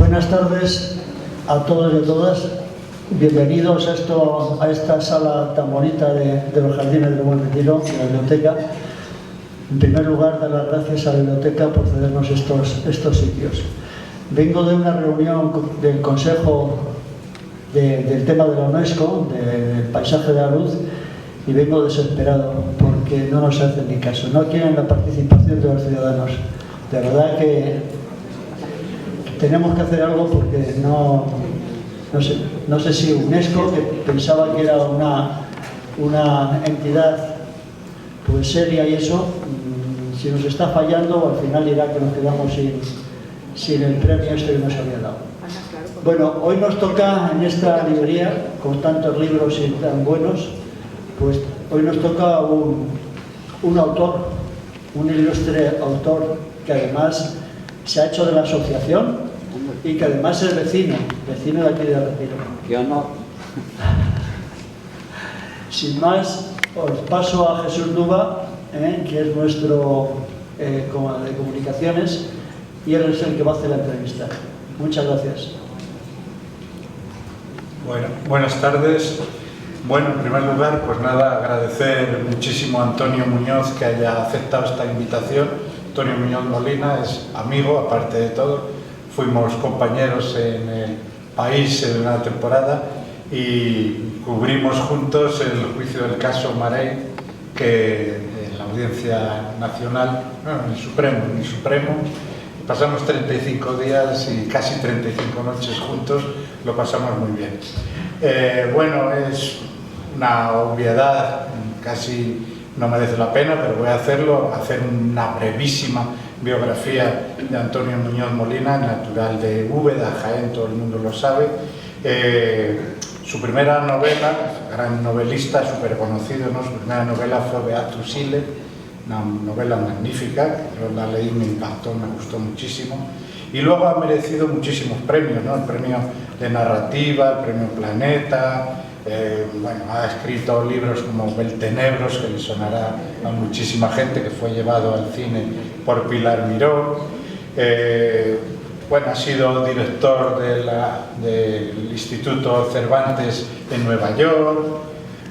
Buenas tardes a todos y a todas. Bienvenidos a esta sala tan bonita de los Jardines del Buen Retiro, de la biblioteca. En primer lugar, dar las gracias a la biblioteca por cedernos estos sitios. Vengo de una reunión del Consejo del tema de la UNESCO, del paisaje de la luz, y vengo desesperado porque no nos hacen ni caso, no quieren la participación de los ciudadanos. De verdad que tenemos que hacer algo porque no sé si UNESCO, que pensaba que era una entidad pues seria y eso, si nos está fallando, al final dirá que nos quedamos sin el premio este que nos había dado. Bueno, hoy nos toca en esta librería, con tantos libros y tan buenos, pues hoy nos toca un autor, un ilustre autor que además se ha hecho de la asociación y que además es vecino de aquí de Retiro. Yo no. Sin más, os paso a Jesús Nuba, que es nuestro de comunicaciones, y él es el que va a hacer la entrevista. Muchas gracias. Bueno, buenas tardes. Bueno, en primer lugar, pues nada, agradecer muchísimo a Antonio Muñoz que haya aceptado esta invitación. Antonio Muñoz Molina es amigo, aparte de todo. Fuimos compañeros en El País en una temporada y cubrimos juntos el juicio del caso Marey, que en la Audiencia Nacional, en el Supremo, pasamos 35 días y casi 35 noches juntos, lo pasamos muy bien. Bueno, es una obviedad, casi no merece la pena, pero voy a hacerlo, hacer una brevísima biografía de Antonio Muñoz Molina, natural de Úbeda, Jaén, todo el mundo lo sabe. Su primera novela, gran novelista, súper conocido, ¿no? Su primera novela fue Beatus Ile, una novela magnífica, que yo la leí, me impactó, me gustó muchísimo. Y luego ha merecido muchísimos premios, ¿no? El premio de narrativa, el premio Planeta, bueno, ha escrito libros como Beltenebros, que le sonará a muchísima gente, que fue llevado al cine por Pilar Miró. Bueno, ha sido director del Instituto Cervantes en Nueva York.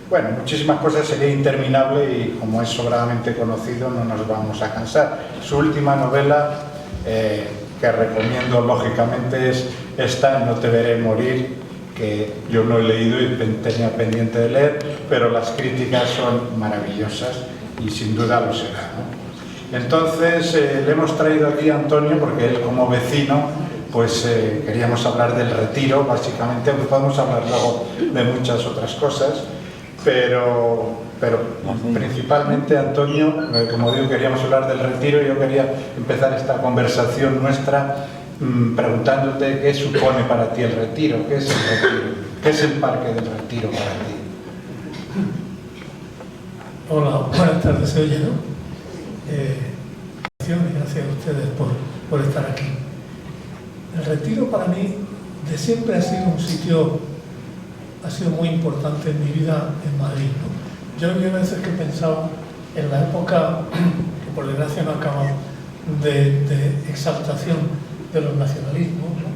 Bueno, muchísimas cosas, sería interminable y como es sobradamente conocido no nos vamos a cansar. Su última novela, que recomiendo lógicamente, es esta, No te veré morir, que yo no he leído y tenía pendiente de leer, pero las críticas son maravillosas y sin duda lo será, ¿no? Entonces le hemos traído aquí a Antonio porque él, como vecino, pues queríamos hablar del Retiro básicamente, aunque podemos hablar luego de muchas otras cosas, pero principalmente, Antonio, como digo, queríamos hablar del Retiro. Yo quería empezar esta conversación nuestra preguntándote qué supone para ti el Retiro, qué es el Retiro, qué es el Parque del Retiro para ti. Hola, buenas tardes, se oye, ¿no? Gracias a ustedes por estar aquí. El Retiro para mí de siempre ha sido un sitio, ha sido muy importante en mi vida en Madrid, ¿no? Yo había veces que pensaba en la época, que por desgracia no acaba, de exaltación de los nacionalismos, ¿no?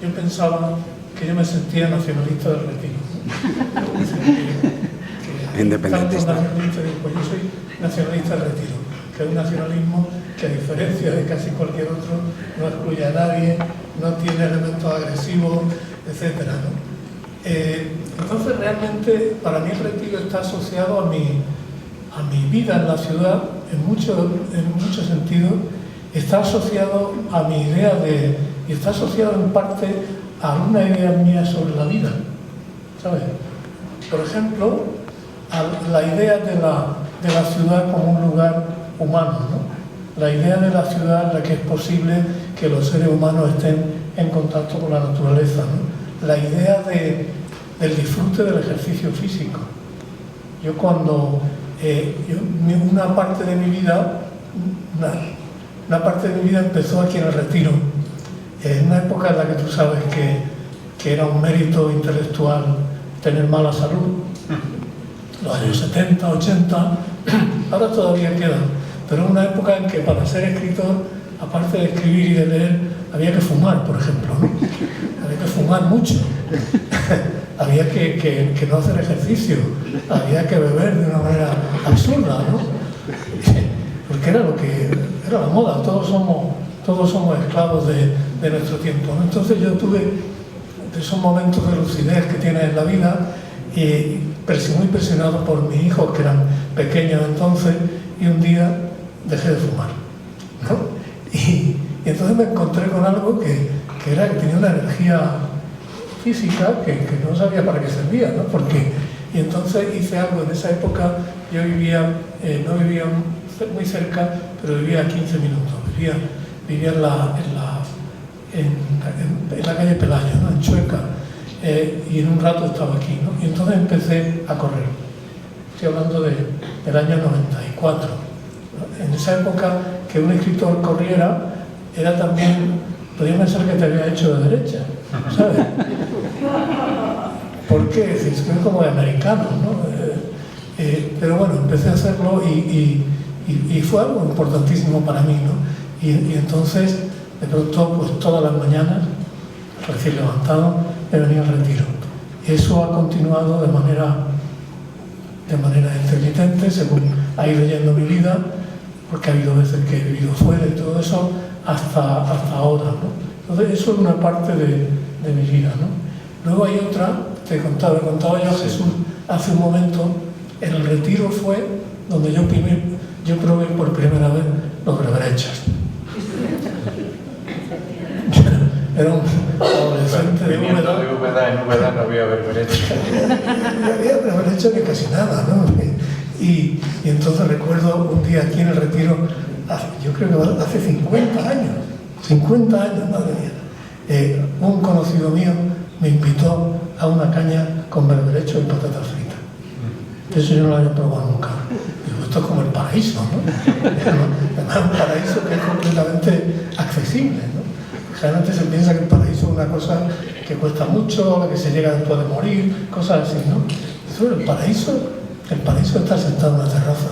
Yo pensaba que yo me sentía nacionalista del Retiro, ¿no? Independentista. Pues yo soy nacionalista del Retiro, que es un nacionalismo que, a diferencia de casi cualquier otro, no excluye a nadie, no tiene elementos agresivos, etcétera, ¿no? Entonces realmente para mí el Retiro está asociado a mi vida en la ciudad en muchos sentidos, está asociado a mi idea y está asociado en parte a una idea mía sobre la vida, ¿sabes? Por ejemplo, a la idea de la ciudad como un lugar humano, ¿no? La idea de la ciudad en la que es posible que los seres humanos estén en contacto con la naturaleza, ¿no? La idea del disfrute del ejercicio físico. Yo cuando una parte de mi vida empezó aquí en el Retiro, en una época en la que tú sabes que era un mérito intelectual tener mala salud, los años 70, 80, ahora todavía quedan, pero en una época en que para ser escritor aparte de escribir y de leer, había que fumar, por ejemplo, ¿no? Había que fumar mucho. Había que no hacer ejercicio, había que beber de una manera absurda, ¿no? Porque era lo que era la moda, todos somos esclavos de nuestro tiempo, ¿no? Entonces yo tuve esos momentos de lucidez que tienes en la vida y muy presionado por mis hijos, que eran pequeños entonces, y un día dejé de fumar, ¿no? Y entonces me encontré con algo que tenía una energía física que no sabía para qué servía, ¿no? Y entonces hice algo. En esa época yo vivía, no vivía muy cerca, pero vivía a 15 minutos, vivía en la calle Pelayo, ¿no? En Chueca, y en un rato estaba aquí, ¿no? Y entonces empecé a correr. Estoy hablando del año 94, ¿no? En esa época que un escritor corriera era también, podía pensar que te había hecho de derecha, ¿sabes? Porque es como de americano, ¿no? Pero bueno, empecé a hacerlo y fue algo importantísimo para mí, ¿no? Y entonces, de pronto, pues todas las mañanas, recién levantado, me venía al retiro. Y eso ha continuado de manera intermitente, según ha ido yendo mi vida, porque ha habido veces que he vivido fuera y todo eso, hasta ahora, ¿no? Entonces, eso es una parte de mi vida, ¿no? Luego hay otra, te contaba yo a Jesús hace un momento, en el retiro fue donde yo probé por primera vez los berberechos. Era un adolescente de Úbeda. En Úbeda no había berberechos. No había berberechos ni casi nada, ¿no? Y entonces recuerdo un día aquí en el retiro, yo creo que hace 50 años, madre mía, un conocido mío me invitó a una caña con berberechos y patatas fritas. Eso yo no lo había probado nunca. Digo, esto es como el paraíso, ¿no? Además, un paraíso que es completamente accesible, ¿no? Generalmente se piensa que el paraíso es una cosa que cuesta mucho, a la que se llega después de morir, cosas así, ¿no? Eso, el paraíso está sentado en una terraza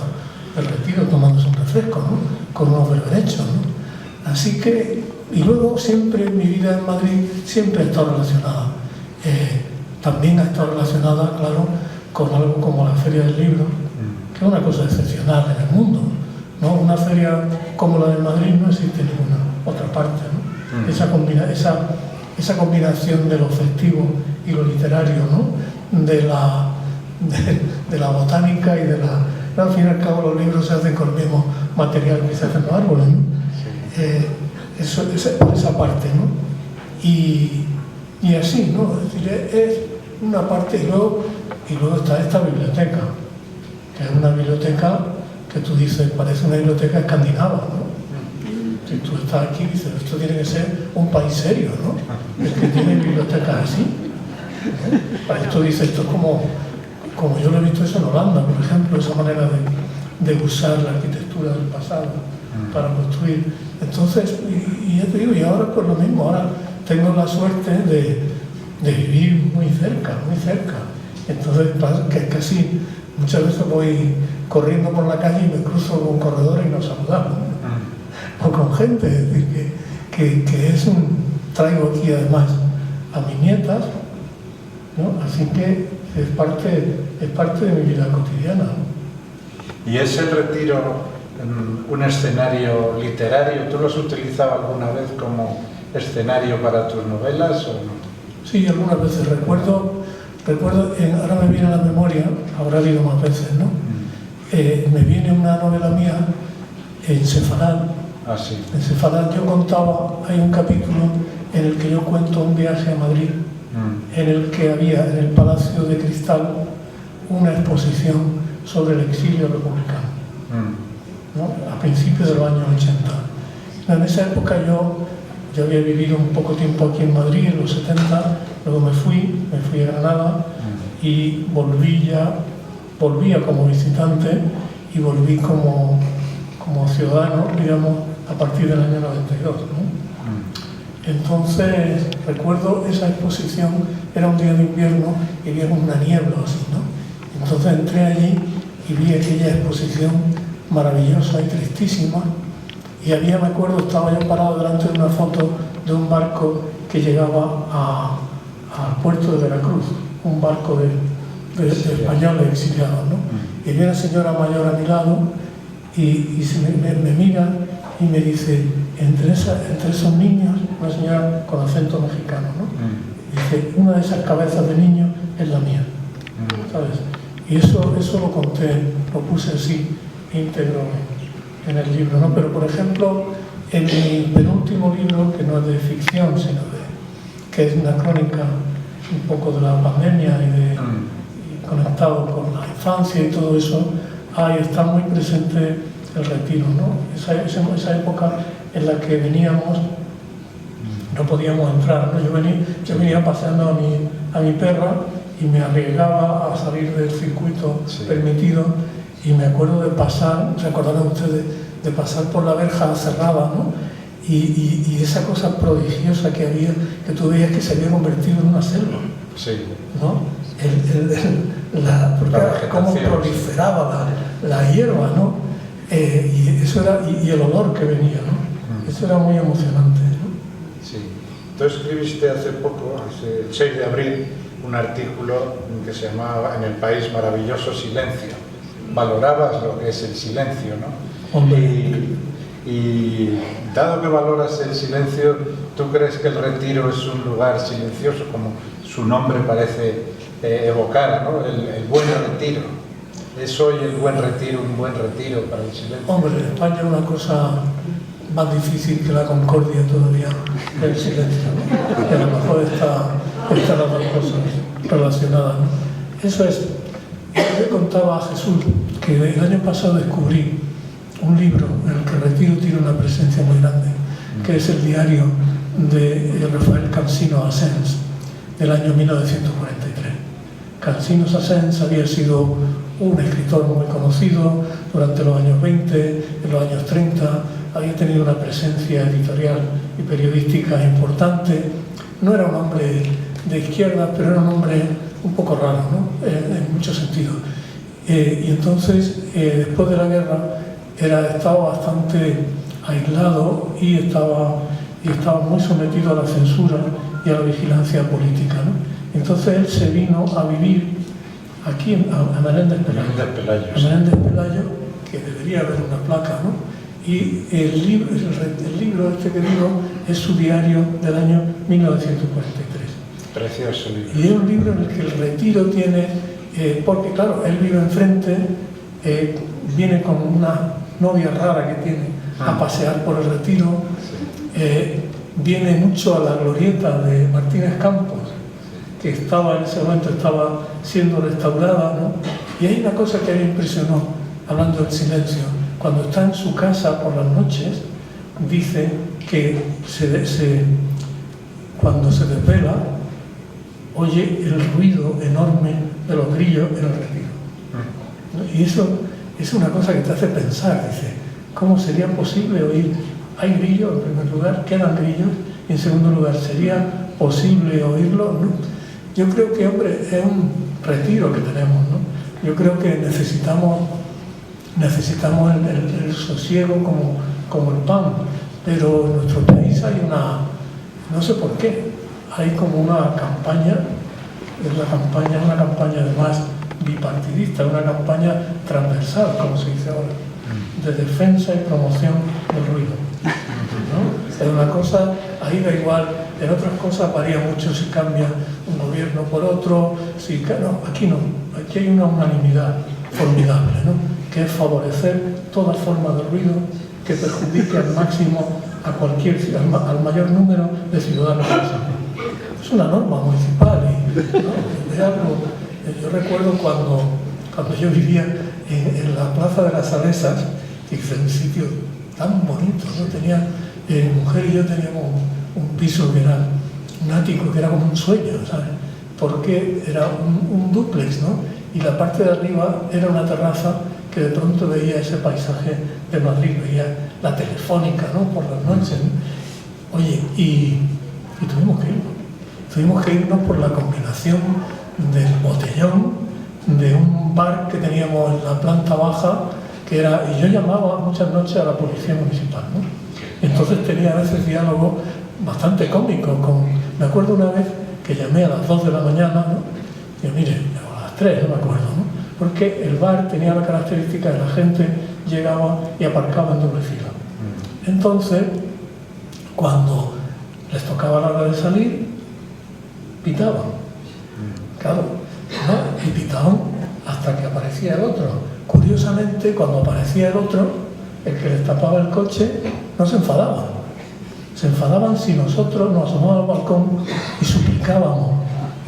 del retiro tomándose un refresco, ¿no? Con unos berberechos, ¿no? Así que, y luego siempre mi vida en Madrid siempre ha estado relacionada. También ha estado relacionada, claro, con algo como la Feria del Libro, que es una cosa excepcional en el mundo, ¿no? Una feria como la de Madrid no existe en ninguna otra parte, ¿no? Esa combinación de lo festivo y lo literario, ¿no? De la botánica y de la... Al fin y al cabo los libros se hacen con el mismo material que se hacen los árboles, ¿no? Esa parte, ¿no? Y así, ¿no? Es decir, es una parte, y luego está esta biblioteca, que es una biblioteca que tú dices, parece una biblioteca escandinava, ¿no? Si tú estás aquí y dices, esto tiene que ser un país serio, ¿no? Es que tiene bibliotecas así, ¿no? Para esto dice, esto es como yo lo he visto eso en Holanda, por ejemplo, esa manera de usar la arquitectura del pasado para construir. Entonces, y ya te digo, y ahora pues lo mismo, ahora tengo la suerte de vivir muy cerca. Entonces, que casi muchas veces voy corriendo por la calle y me cruzo con corredores y nos saludamos, ¿no? O con gente, es decir, que traigo aquí además a mis nietas, ¿no? Así que es parte de mi vida cotidiana, ¿no? ¿Y es el retiro un escenario literario? ¿Tú lo has utilizado alguna vez como escenario para tus novelas o no? Sí, algunas veces recuerdo, ahora me viene a la memoria, habrá habido más veces, ¿no? Me viene una novela mía en Sefarad. Ah, sí. En Sefarad yo contaba, hay un capítulo en el que yo cuento un viaje a Madrid, en el que había en el Palacio de Cristal una exposición sobre el exilio republicano, ¿no? A principios de los años 80. En esa época yo había vivido un poco tiempo aquí en Madrid, en los 70, luego me fui a Granada y volvía como visitante y volví como ciudadano, digamos, a partir del año 92, ¿no? Entonces, recuerdo esa exposición, era un día de invierno y había una niebla así, ¿no? Entonces entré allí y vi aquella exposición maravillosa y tristísima Y había, me acuerdo, estaba yo parado delante de una foto de un barco que llegaba al puerto de Veracruz, un barco de españoles exiliados, ¿no? Y había una señora mayor a mi lado y me mira y me dice, entre esos niños, una señora con acento mexicano, ¿no? Dice, una de esas cabezas de niños es la mía, ¿sabes? Y eso lo conté, lo puse así, íntegro en el libro, ¿no? Pero, por ejemplo, en mi penúltimo libro, que no es de ficción, sino que es una crónica un poco de la pandemia y conectado con la infancia y todo eso, ahí está muy presente el retiro, ¿no? Esa época en la que veníamos, no podíamos entrar, ¿no? Yo venía paseando a mi perra y me arriesgaba a salir del circuito permitido, y me acuerdo de pasar, recordarán ustedes, de pasar por la verja cerrada, ¿no? Y esa cosa prodigiosa que había, que tú veías que se había convertido en una selva, ¿no? Porque cómo proliferaba la hierba, ¿no? Y eso era, y el olor que venía, ¿no? Eso era muy emocionante, ¿no? Sí. Tú escribiste hace poco, el 6 de abril, un artículo que se llamaba En el país maravilloso silencio. Valorabas lo que es el silencio, ¿no? Y dado que valoras el silencio, ¿tú crees que el retiro es un lugar silencioso, como su nombre parece evocar, ¿no? El buen retiro. ¿Es hoy el buen retiro un buen retiro para el silencio? Hombre, en España es una cosa más difícil que la concordia todavía, el silencio, ¿no? Que a lo mejor están las dos cosas relacionadas, ¿no? Eso es. Yo le contaba a Jesús que el año pasado descubrí un libro en el que el retiro tiene una presencia muy grande, que es el diario de Rafael Cansinos Asens, del año 1943. Cansinos Asens había sido un escritor muy conocido durante los años 20, en los años 30, había tenido una presencia editorial y periodística importante. No era un hombre de izquierda, pero era un hombre un poco raro, ¿no? En muchos sentidos. Y entonces, después de la guerra, estaba bastante aislado y estaba muy sometido a la censura y a la vigilancia política, ¿no? Entonces él se vino a vivir aquí a Menéndez Pelayo, que debería haber una placa, ¿no? Y el libro este que digo es su diario del año 1943. Precioso libro. Y es un libro en el que el retiro tiene, porque claro, él vive enfrente, viene con una novia rara que tiene a pasear por el retiro, viene mucho a la glorieta de Martínez Campos, que en ese momento estaba siendo restaurada, ¿no? Y hay una cosa que a mí me impresionó, hablando del silencio, cuando está en su casa por las noches, dice que cuando se desvela, oye el ruido enorme de los grillos en el retiro, ¿no? Y eso es una cosa que te hace pensar, dice, ¿cómo sería posible oír? Hay grillos, en primer lugar, quedan grillos, y en segundo lugar, ¿sería posible oírlo? ¿No? Yo creo que, hombre, es un retiro que tenemos, ¿no? Yo creo que necesitamos el sosiego como el pan, pero en nuestro país hay no sé por qué, hay como una campaña, una campaña además bipartidista, una campaña transversal, como se dice ahora, de defensa y promoción del ruido, ¿no? Es una cosa, ahí da igual, en otras cosas varía mucho si cambia un gobierno por otro, no, aquí no, aquí hay una unanimidad formidable, ¿no? Que es favorecer toda forma de ruido que perjudique al máximo al mayor número de ciudadanos. Es una norma municipal y, ¿no? Es algo, yo recuerdo cuando yo vivía en la Plaza de las Salesas, que es un sitio tan bonito, ¿no? Mi mujer y yo teníamos un piso que era un ático, que era como un sueño, ¿sabes? Porque era un dúplex, ¿no? Y la parte de arriba era una terraza que de pronto veía ese paisaje de Madrid, veía la Telefónica, ¿no? Por las noches, ¿no? Oye, y tuvimos que irnos por la combinación del botellón, de un bar que teníamos en la planta baja, y yo llamaba muchas noches a la policía municipal, ¿no? Entonces tenía a veces diálogos bastante cómicos. Me acuerdo una vez que llamé a las 2 de la mañana, ¿no? Y mire, a las 3, no me acuerdo, ¿no? Porque el bar tenía la característica de la gente llegaba y aparcaba en doble fila. Entonces, cuando les tocaba la hora de salir, pitaban. Claro, ¿no? Y pitaban hasta que aparecía el otro. Curiosamente, cuando aparecía el otro, el que les tapaba el coche, no se enfadaban. Se enfadaban si nosotros nos asomábamos al balcón y suplicábamos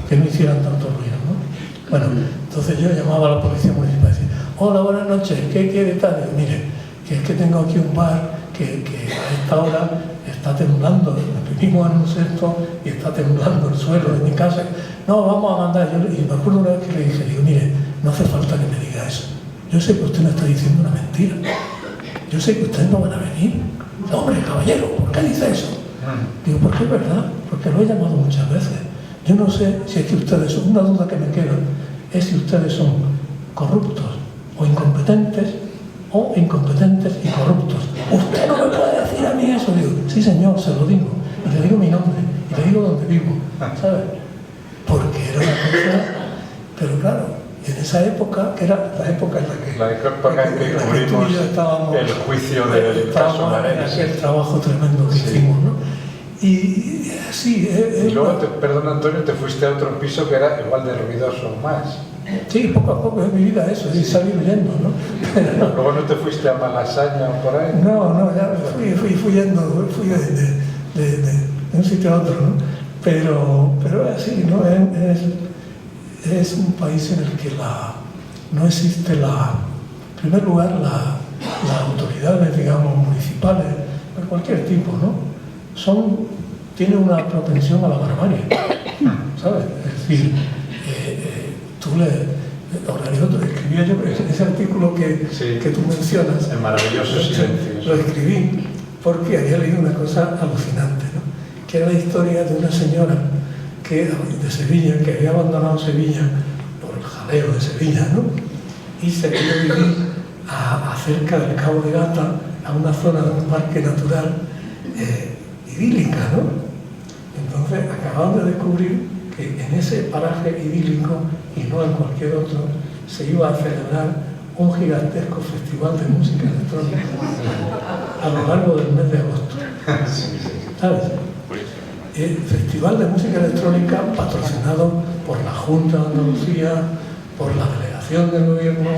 que no hicieran tanto ruido, ¿no? Bueno, entonces yo llamaba a la policía municipal y decía: hola, buenas noches, ¿qué quiere tal? Y mire, que es que tengo aquí un bar que a esta hora está temblando, vivimos en un sexto y está temblando el suelo de mi casa. No, vamos a mandar. Y me acuerdo una vez que le dije, digo, mire, no hace falta que me diga eso. Yo sé que usted me está diciendo una mentira. Yo sé que ustedes no van a venir. Hombre, caballero, ¿por qué dice eso? Digo, porque es verdad, porque lo he llamado muchas veces. Yo no sé si es que ustedes son, una duda que me queda, es si ustedes son corruptos o incompetentes y corruptos. Usted no me puede decir a mí eso. Digo, sí señor, se lo digo. Y le digo mi nombre, y le digo dónde vivo, ¿sabes? Porque era una cosa, pero claro, en esa época, que era la época en la que cubrimos estábamos, el juicio del caso Marense. Aquel trabajo tremendo que hicimos, ¿no? Y sí, y luego, perdón Antonio, te fuiste a otro piso que era igual de ruidoso o más. Sí, poco a poco he vivido eso, y salí huyendo, ¿no? Pero, ¿luego no te fuiste a Malasaña o por ahí? No, ya fui yendo, fui de un sitio a otro, ¿no? Pero es así, ¿no? Es un país en el que no existe en primer lugar, las autoridades, digamos, municipales, de cualquier tipo, ¿no? Tienen una propensión a la barbarie, ¿sabes? Es decir, escribía yo ese artículo que tú mencionas. El maravilloso silencio. Lo escribí porque había leído una cosa alucinante, ¿no? Que era la historia de una señora de Sevilla, que había abandonado Sevilla por el jaleo de Sevilla, ¿no? Y se quería vivir cerca del Cabo de Gata, a una zona de un parque natural idílica, ¿no? Entonces acababan de descubrir que en ese paraje idílico, y no en cualquier otro, se iba a celebrar un gigantesco festival de música electrónica a lo largo del mes de agosto. ¿Sabes? El Festival de Música Electrónica patrocinado por la Junta de Andalucía, por la Delegación del Gobierno,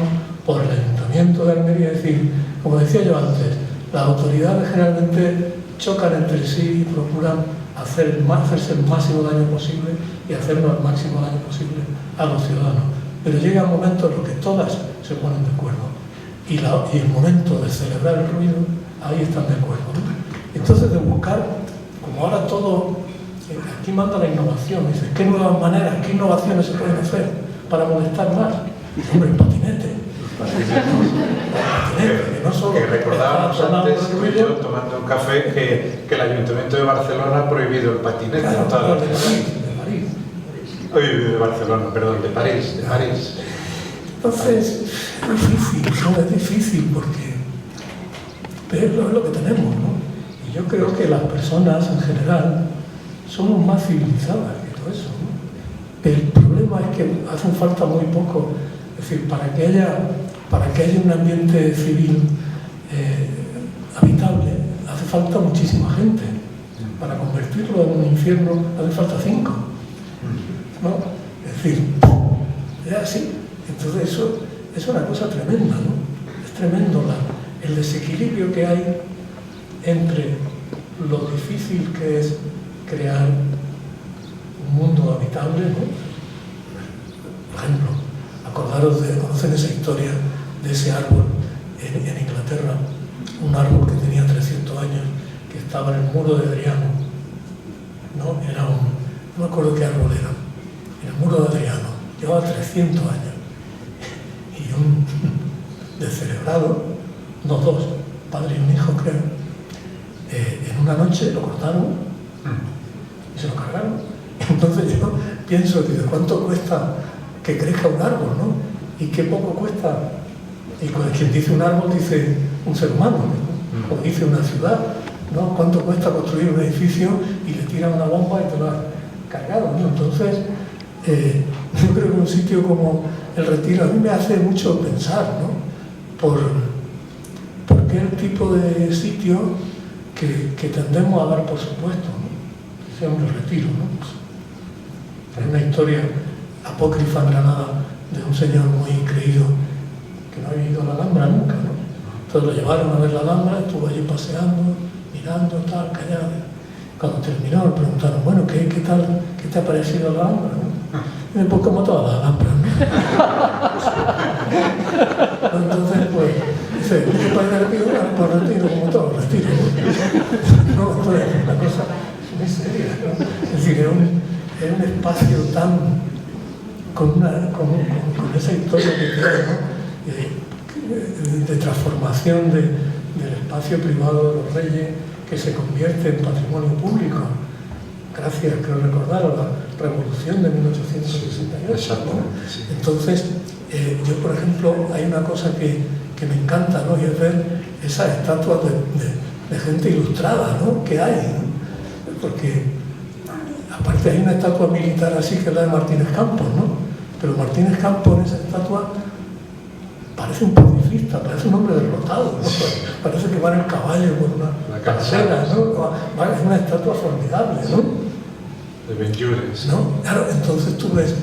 por el Ayuntamiento de Almería. Es decir, como decía yo antes, las autoridades generalmente chocan entre sí y procuran hacerse el máximo daño posible y hacernos el máximo daño posible a los ciudadanos. Pero llega un momento en el que todas se ponen de acuerdo y el momento de celebrar el ruido, ahí están de acuerdo, ¿no? Entonces, de buscar, como ahora todo, aquí manda la innovación, dice, ¿qué nuevas maneras, qué innovaciones se pueden hacer para molestar más? Hombre, el patinete. Que no solo que recordábamos antes, yo tomando un café, que el Ayuntamiento de Barcelona ha prohibido el patinete. Claro, de París. Entonces, es difícil porque es lo que tenemos, ¿no? Y yo creo que las personas en general somos más civilizadas que todo eso, ¿no? Pero el problema es que hacen falta muy poco, es decir, para que haya un ambiente civil habitable, hace falta muchísima gente. Para convertirlo en un infierno hace falta 5, ¿no? Es decir, es así. Entonces eso es una cosa tremenda, ¿no? Es tremendo el desequilibrio que hay entre lo difícil que es crear un mundo habitable, ¿no? Por ejemplo, conocen esa historia de ese árbol en Inglaterra, un árbol que tenía 300 años, que estaba en el muro de Adriano, ¿no? No me acuerdo qué árbol era, en el muro de Adriano, llevaba 300 años. Y un descerebrado, no dos, padre y un hijo creo, en una noche lo cortaron y se lo cargaron. Entonces yo pienso, digo, ¿cuánto cuesta que crezca un árbol, ¿no? Y qué poco cuesta. Y quien dice un árbol dice un ser humano, ¿no? O dice una ciudad, ¿no? ¿Cuánto cuesta construir un edificio? Y le tiran una bomba y te lo has cargado, ¿no? Entonces, yo creo que un sitio como el Retiro a mí me hace mucho pensar, ¿no? Porque es el tipo de sitio que tendemos a dar por supuesto, ¿no? Que sea un Retiro, ¿no? Hay una historia apócrifa en Granada de un señor muy creído que no había ido a la Alhambra nunca, ¿no? Entonces lo llevaron a ver la Alhambra, estuvo allí paseando, mirando, tal, callado. Cuando terminó le preguntaron, bueno, ¿qué tal? ¿Qué te ha parecido la Alhambra? ¿No? Y pues como todas las Alhambras, ¿no? Entonces, pues, dice, ¿qué país de Retiro? Pues Retiro, como todos los Retiros. No, entonces, la cosa muy seria, ¿no? Es decir, es un espacio tan con esa historia que tiene, ¿no? De transformación del espacio privado de los reyes que se convierte en patrimonio público gracias, creo recordar, a la revolución de 1868, ¿no? Sí. Entonces, yo por ejemplo, hay una cosa que me encanta, ¿no? Y es ver esas estatuas de gente ilustrada, ¿no? Que hay, ¿no? Porque aparte hay una estatua militar así que es la de Martínez Campos, ¿no? Pero Martínez Campos en esa estatua parece un pacifista, parece un hombre derrotado, ¿no? Parece que va en el caballo con una carcera, ¿no? Es una estatua formidable, ¿no? De Benjures, ¿no? Claro, entonces tú ves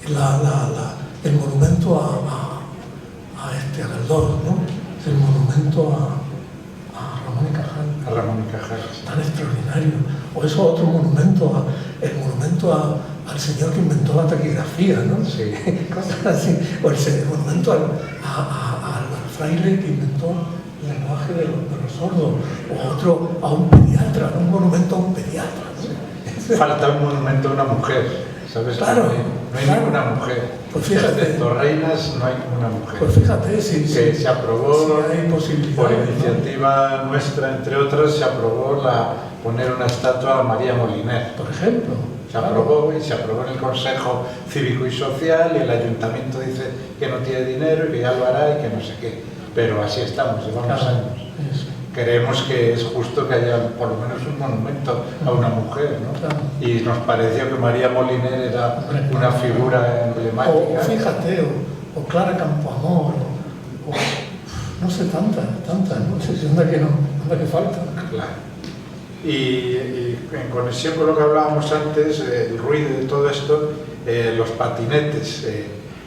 el monumento a Galdós, ¿no? El monumento a Ramón y Cajal. A Ramón y Cajal. Tan extraordinario. O eso otro monumento, el monumento al señor que inventó la taquigrafía, ¿no? Sí. Cosas así. O el monumento al fraile que inventó el lenguaje de los sordos. O otro a un pediatra, un monumento a un pediatra, ¿no? Falta un monumento a una mujer, ¿sabes? Claro, no hay claro. ninguna mujer. Pues fíjate. Excepto reinas, no hay ninguna mujer. Pues fíjate, que se aprobó si hay posibilidades, por iniciativa nuestra, entre otras, se aprobó poner una estatua a María Moliner. Por ejemplo. Se aprobó y se aprobó en el Consejo Cívico y Social y el Ayuntamiento dice que no tiene dinero y que ya lo hará y que no sé qué. Pero así estamos, llevamos años. Eso. Creemos que es justo que haya por lo menos un monumento a una mujer, ¿no? Claro. Y nos pareció que María Moliner era una figura emblemática. O fíjate, o Clara Campoamor, o no sé, tantas, no sé si anda que falta. Claro. Y en conexión con lo que hablábamos antes, el ruido de todo esto, los patinetes.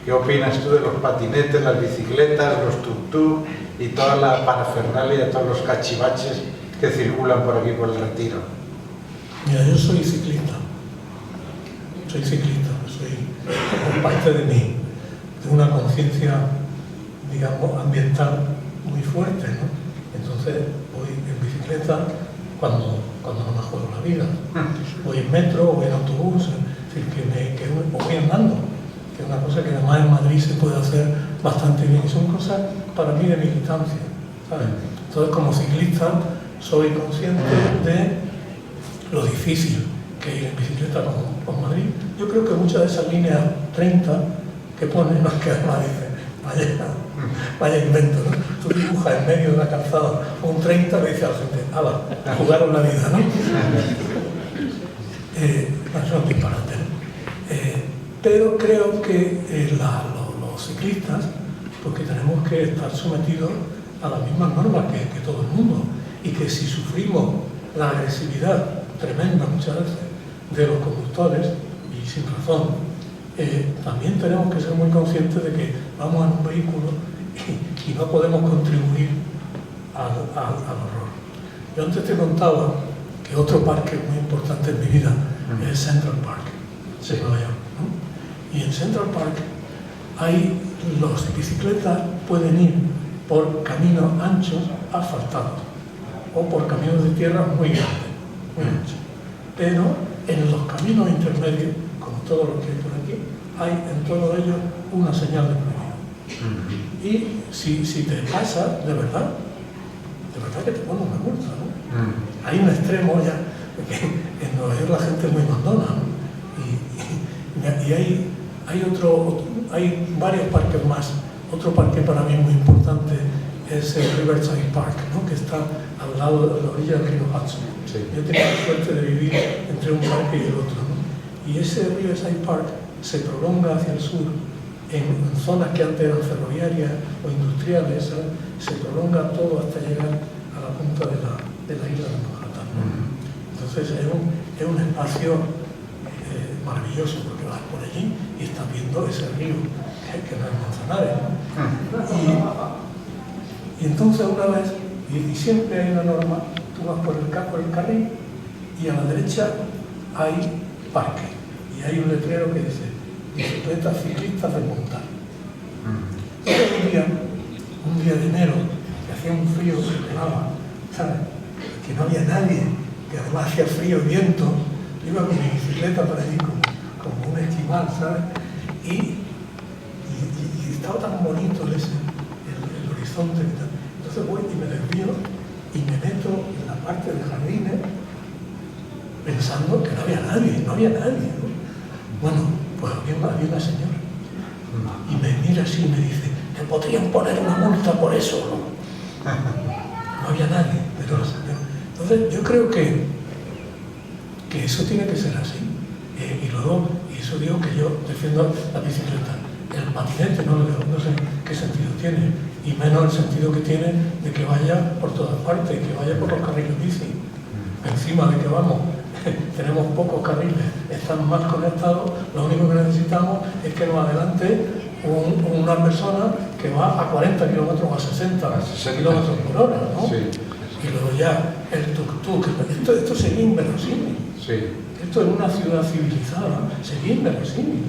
¿Qué opinas tú de los patinetes, las bicicletas, los tuk-tuk y toda la parafernalia, todos los cachivaches que circulan por aquí por el Retiro? Mira, yo soy ciclista, como parte de una conciencia, digamos, ambiental muy fuerte, ¿no? Entonces voy en bicicleta cuando no me juego la vida. Voy en metro, voy en autobús, es decir, o voy andando, que es una cosa que además en Madrid se puede hacer bastante bien. Son cosas para mí de militancia, ¿sabes? Entonces, como ciclista, soy consciente de lo difícil que ir en bicicleta con Madrid. Yo creo que muchas de esas líneas 30 que ponen, no es que además dicen, vaya invento, ¿no? Tú dibujas en medio de una calzada un 30 y le dices a la gente, ¡hala! Jugaron la vida, ¿no? Eso es un disparate, ¿no? Pero creo que los ciclistas, porque tenemos que estar sometidos a las mismas normas que todo el mundo, y que si sufrimos la agresividad tremenda muchas veces de los conductores, y sin razón, también tenemos que ser muy conscientes de que vamos en un vehículo y no podemos contribuir al horror. Yo antes te contaba que otro parque muy importante en mi vida es Central Park, en Nueva York, ¿no? Y en Central Park las bicicletas pueden ir por caminos anchos asfaltados o por caminos de tierra muy grandes, muy anchos. Pero en los caminos intermedios, como todos los que hay por aquí, hay en todos ellos una señal de prohibido. Y si te pasa, de verdad que te ponen una multa, ¿no? Hay un extremo ya, porque en Nueva York la gente es muy mandona, ¿no? Y hay varios parques más. Otro parque para mí muy importante es el Riverside Park, ¿no? Que está al lado de la orilla del río Hudson. Sí. Yo he tenido la suerte de vivir entre un parque y el otro, ¿no? Y ese Riverside Park se prolonga hacia el sur en zonas que antes eran ferroviarias o industriales, ¿sabes? Se prolonga todo hasta llegar a la punta de la isla de Manhattan, ¿no? Entonces es un espacio maravilloso, porque vas por allí y estás viendo ese río que no es Manzanares, ¿no? Y entonces una vez, y siempre hay una norma, tú vas por el carril y a la derecha hay parque y hay un letrero que dice bicicletas ciclistas de montar. Entonces un día de enero, que hacía un frío que se pelaba, ¿sabes? Que no había nadie, que además hacía frío y viento, yo iba con mi bicicleta por allí como un esquimal, ¿sabes? Y estaba tan bonito el horizonte y tal. Entonces voy y me desvío y me meto en la parte de jardines pensando que no había nadie, ¿no? Bueno, pues había una señora y me mira así y me dice, ¿te podrían poner una multa por eso, no? No había nadie, pero entonces yo creo que eso tiene que ser así. Y luego, y eso digo que yo defiendo la bicicleta. El patinete no sé qué sentido tiene, y menos el sentido que tiene de que vaya por todas partes, que vaya por los carriles bici. Encima de que tenemos pocos carriles, están mal conectados, lo único que necesitamos es que nos adelante una persona que va a 40 kilómetros o a 60 kilómetros por hora, ¿no? Sí. Y luego ya el tuk-tuk, esto sería inverosímil. Sí. Esto en una ciudad civilizada sería inverosímil.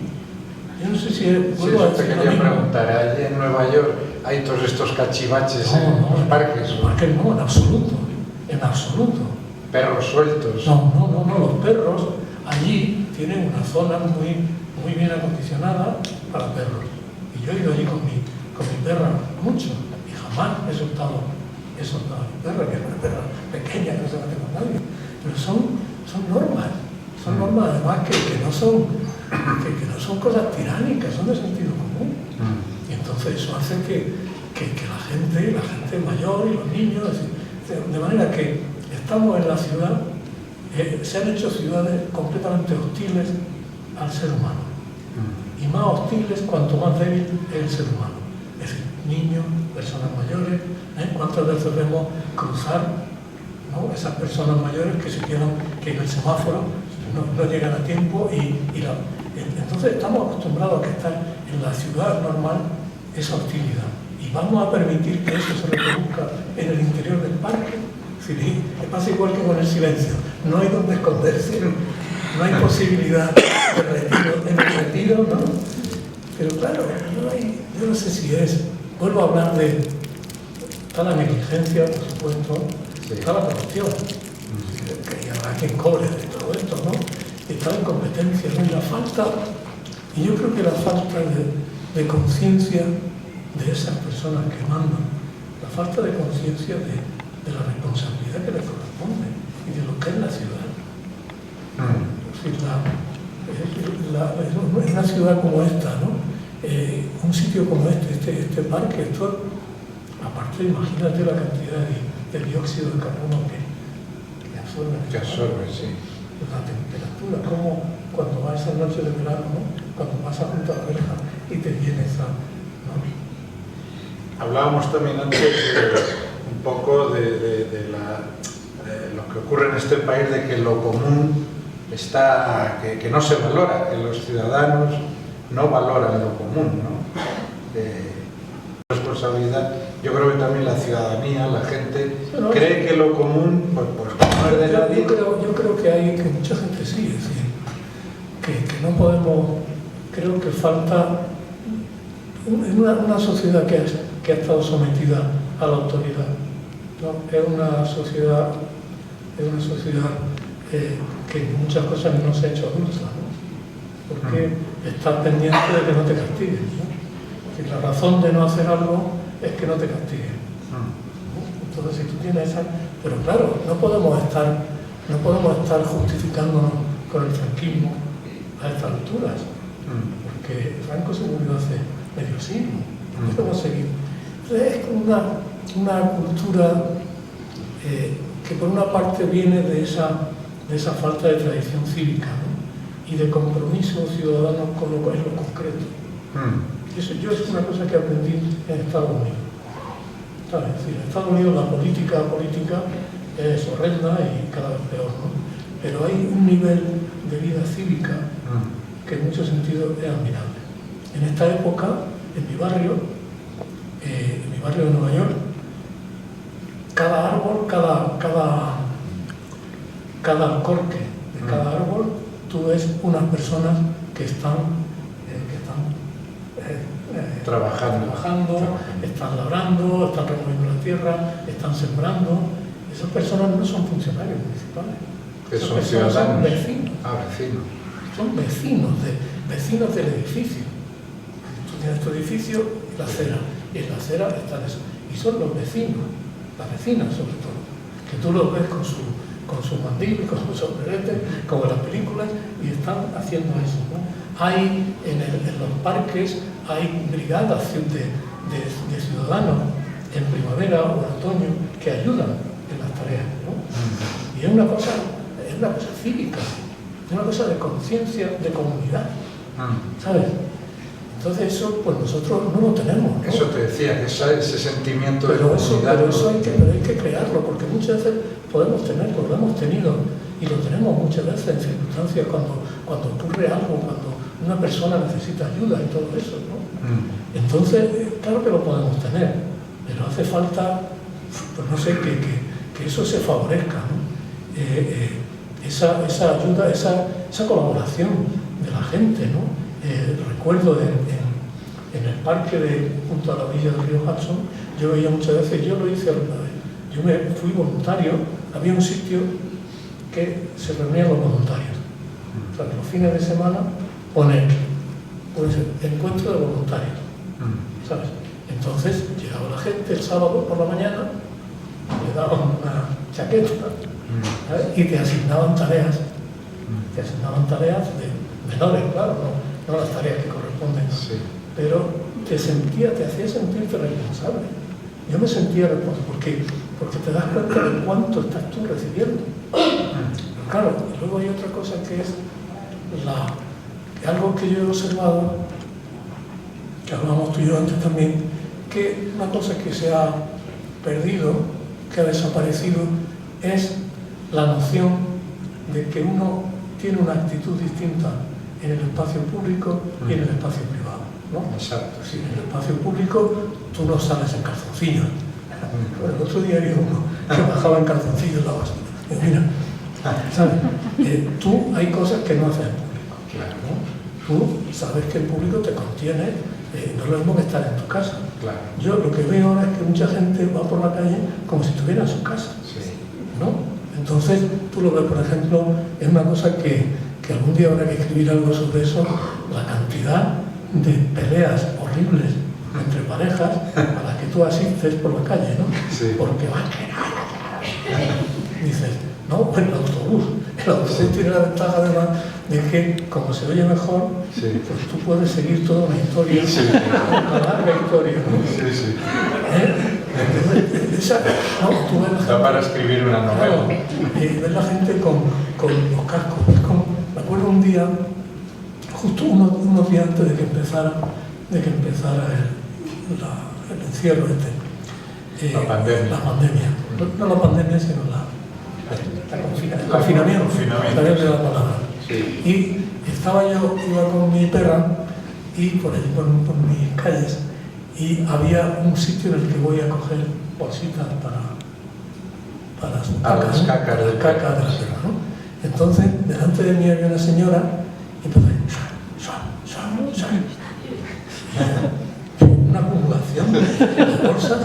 Yo no sé si vuelvo a decir te quería preguntar, allí en Nueva York hay todos estos cachivaches en los parques. Los parques no, en absoluto. Perros sueltos. No, los perros allí tienen una zona muy bien acondicionada para perros. Y yo he ido allí con mi perra mucho y jamás he soltado a mi perra, que es una perra pequeña, que no se mete con nadie. Pero son normas además que no son cosas tiránicas, son de sentido común. Y entonces eso hace que la gente mayor y los niños, de manera que estamos en la ciudad, se han hecho ciudades completamente hostiles al ser humano. Y más hostiles cuanto más débil es el ser humano. Es decir, niños, personas mayores, ¿cuántas veces vemos cruzar, ¿no? Esas personas mayores que se quedan, que en el semáforo no llegan a tiempo entonces estamos acostumbrados a que estar en la ciudad normal esa hostilidad y vamos a permitir que eso se reproduzca en el interior del parque. Sí, pasa igual que con el silencio, no hay donde esconderse, no hay posibilidad de retiro, ¿no? Pero claro, yo no sé si vuelvo a hablar de está la negligencia, por supuesto, está la corrupción, que habrá quien cobre de todo esto, ¿no? Está la incompetencia, ¿no? Y la falta, y yo creo que la falta de conciencia de esas personas que mandan, la falta de conciencia de la responsabilidad que les corresponde y de lo que es la ciudad. Es una ciudad como esta, ¿no? Un sitio como este parque, aparte imagínate la cantidad de dióxido de carbono que absorbe. Que absorbe, sí. La temperatura, como cuando vas a esas noches de verano, ¿no? Cuando vas a junto a la verja y te viene esa... ¿no? Hablábamos también antes un poco de lo que ocurre en este país, de que lo común está, que no se valora, que los ciudadanos no valoran lo común, ¿no? Responsabilidad. Yo creo que también la ciudadanía, la gente, cree que lo común, pues no es de nadie. Yo creo que mucha gente sí, es decir, que no podemos, creo que falta en una sociedad que ha estado sometida a la autoridad, ¿no? Es una sociedad que en muchas cosas no se ha hecho adulta, ¿no? Porque estás pendiente de que no te castiguen, ¿no? Que la razón de no hacer algo es que no te castiguen, ¿no? Entonces si tú tienes esa... Pero claro, no podemos estar justificándonos con el franquismo a estas alturas, porque Franco se murió hace medio siglo, no podemos seguir. Entonces es como una cultura que por una parte viene de esa falta de tradición cívica, ¿no? Y de compromiso ciudadano con lo concreto. Eso yo es una cosa que aprendí en Estados Unidos. ¿Sabes? Es decir, en Estados Unidos la política es horrenda y cada vez peor, ¿no? Pero hay un nivel de vida cívica que en muchos sentidos es admirable. En esta época, en mi barrio de Nueva York, cada árbol, cada alcorque de cada árbol, tú ves unas personas que están trabajando, están labrando, están removiendo la tierra, están sembrando. Esas personas no son funcionarios municipales. Son ciudadanos. Son vecinos. Vecinos. Son vecinos del edificio. Tú tienes tu edificio y la acera. Y en la acera están eso. Y son los vecinos, las vecinas sobre todo, que tú los ves con su mandil, con su sombrerete, como en las películas, y están haciendo eso, ¿no? Hay en los parques, hay brigadas de ciudadanos en primavera o en otoño que ayudan en las tareas, ¿no? Y es una cosa cívica, es una cosa de conciencia, de comunidad, ¿sabes? Entonces eso, pues nosotros no lo tenemos, ¿no? Eso te decía, que ese sentimiento de comunidad. Pero eso hay que crearlo, porque muchas veces podemos tenerlo, lo hemos tenido y lo tenemos muchas veces en circunstancias cuando ocurre algo, cuando una persona necesita ayuda y todo eso, ¿no? Entonces, claro que lo podemos tener, pero hace falta, pues no sé, que eso se favorezca, ¿no? Esa ayuda, esa colaboración de la gente, ¿no? Recuerdo en el parque junto a la orilla del río Hudson, yo veía muchas veces, yo lo hice alguna vez, yo me fui voluntario, había un sitio que se reunían los voluntarios. O sea, que los fines de semana ponen pues, encuentro de voluntarios, ¿sabes? Entonces llegaba la gente el sábado por la mañana, le daban una chaqueta, ¿sabes? Y te asignaban tareas de menores, claro, no las tareas que corresponden, sí. Pero te hacía sentirte responsable. Yo me sentía responsable porque te das cuenta de cuánto estás tú recibiendo. Pero claro, luego hay otra cosa que es algo que yo he observado, que hablábamos tú y yo antes también, que una cosa que se ha perdido, que ha desaparecido, es la noción de que uno tiene una actitud distinta en el espacio público y en el espacio privado, ¿no? Exacto. Sí, en el espacio público tú no sales en calzoncillos. Bueno, el otro día había uno que bajaba en calzoncillos en la basura. Digo, mira, ¿sabes? Tú hay cosas que no haces en público, ¿no? Tú sabes que el público te contiene, no es lo mismo que estar en tu casa. Claro. Yo lo que veo ahora es que mucha gente va por la calle como si estuviera en su casa, ¿no? Entonces, tú lo ves, por ejemplo, es una cosa que algún día habrá que escribir algo sobre eso, la cantidad de peleas horribles entre parejas a las que tú asistes por la calle, ¿no? Sí. Porque van dices, no, pues el autobús tiene la ventaja además de que, como se oye mejor, sí. Pues tú puedes seguir toda una historia, sí. una larga historia, ¿no? Sí, sí. Tú ves da para escribir una novela. Ves la gente con los cascos. Me acuerdo un día, justo unos días antes de que empezara el encierro la pandemia. La pandemia. No la pandemia, sino el confinamiento. También me da la palabra. Sí. Y iba con mi perra y por allí por mis calles, y había un sitio en el que voy a coger bolsitas para su caca, las cacas de la perra, ¿no? Entonces, delante de mí había una señora y empezó una acumulación de bolsas,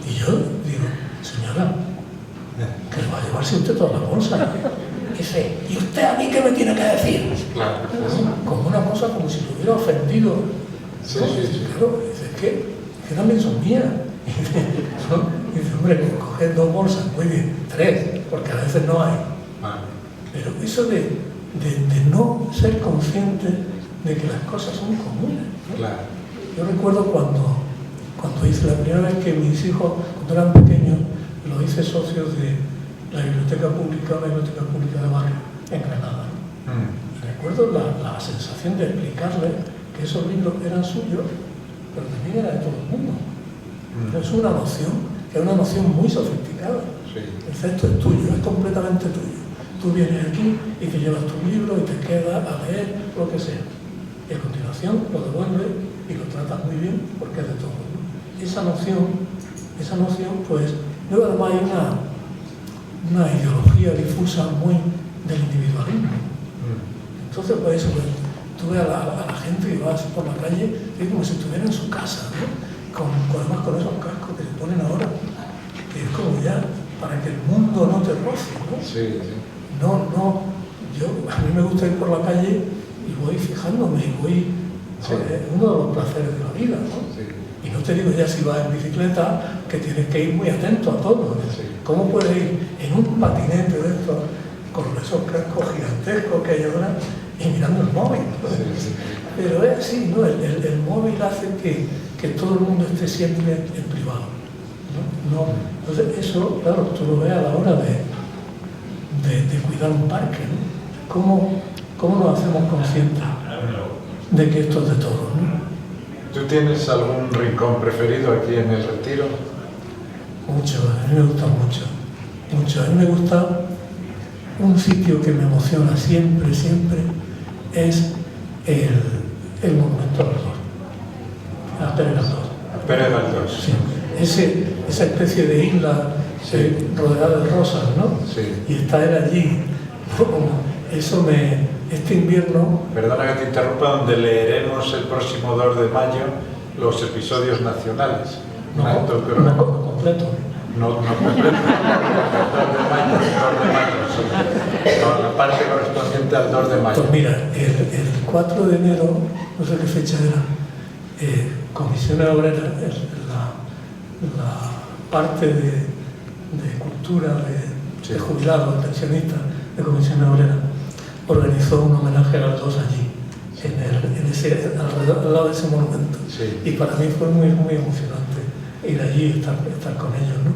y yo digo, señora, que le va a llevarse usted todas las bolsas. Dice, ¿y usted a mí qué me tiene que decir? Claro. Como una cosa, como si lo hubiera ofendido. Sí, ¿no? sí, sí. Claro, dice, que también son mías. Y dice, hombre, coger 2 bolsas, muy bien, 3, porque a veces no hay. Pero eso de no ser consciente de que las cosas son comunes, ¿no? Claro. Yo recuerdo cuando cuando hice la primera vez que mis hijos, cuando eran pequeños, los hice socios de la biblioteca pública de barrio en Granada. Recuerdo la sensación de explicarles que esos libros eran suyos, pero también era de todo el mundo. Es una noción, que es una noción muy sofisticada. Sí. El texto es tuyo, es completamente tuyo. Tú vienes aquí y te llevas tu libro y te quedas a leer lo que sea. Y a continuación lo devuelves y lo tratas muy bien porque es de todo. Esa noción, pues, luego además hay una ideología difusa muy del individualismo. Entonces, pues eso, pues, tú ves a la gente que va por la calle, es como si estuviera en su casa, ¿no? Además con esos cascos que se ponen ahora, que es como ya para que el mundo no te roce, ¿no? Sí, sí. A mí me gusta ir por la calle y voy fijándome, Sí. Es uno de los placeres de la vida, ¿no? Sí. Y no te digo ya si vas en bicicleta, que tienes que ir muy atento a todo. Sí. ¿Cómo puedes ir en un patinete de estos, con esos cascos gigantescos que hay ahora, y mirando el móvil? Sí, sí. Pero es así, ¿no? El móvil hace que todo el mundo esté siempre en privado, ¿no? Entonces eso, claro, tú lo ves a la hora de cuidar un parque, ¿no? ¿Cómo nos hacemos conscientes de que esto es de todos, ¿no? ¿Tú tienes algún rincón preferido aquí en el Retiro? Mucho, a mí me gusta mucho. A mí me gusta un sitio que me emociona siempre, es el Monumento a los Dos, a Pérez Galdós. A Pérez Galdós. Sí. Esa especie de isla Sí. rodeada de rosas, ¿no? Sí. Y está él allí. Eso este invierno... Perdona que te interrumpa, donde leeremos el próximo 2 de mayo los episodios nacionales. No completo. No completo. 2 de mayo, sí. Con la parte correspondiente al 2 de mayo. Pues mira, el 4 de enero, no sé qué fecha era, Comisiones Obreras, la parte de cultura de jubilados, de pensionistas de Comisiones Obreras, organizó un homenaje a Galdós allí, al lado de ese monumento. Sí. Y para mí fue muy emocionante ir allí y estar con ellos, ¿no?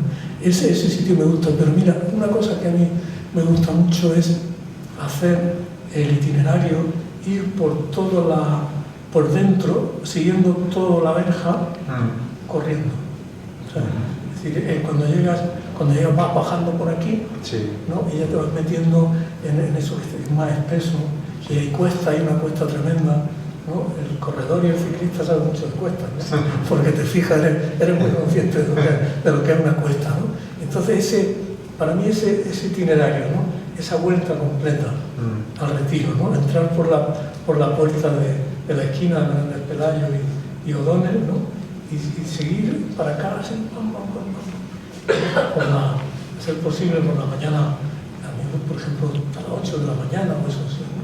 Ese sitio me gusta, pero mira, una cosa que a mí me gusta mucho es hacer el itinerario, ir por dentro, siguiendo toda la verja, corriendo. O sea, es decir, cuando llegas vas bajando por aquí, Sí. ¿no? Y ya te vas metiendo en eso que es más espeso, y hay una cuesta tremenda, ¿no? El corredor y el ciclista saben mucho de cuestas, ¿no? Porque te fijas, eres muy consciente de lo que es una cuesta, ¿no? Entonces para mí ese itinerario, ¿no? Esa vuelta completa al Retiro, ¿no? Entrar por la puerta de la esquina de Pelayo y O'Donnell, ¿no? Y seguir para acá, así, a ser posible por la mañana, por ejemplo, a las 8 de la mañana o eso así, ¿no?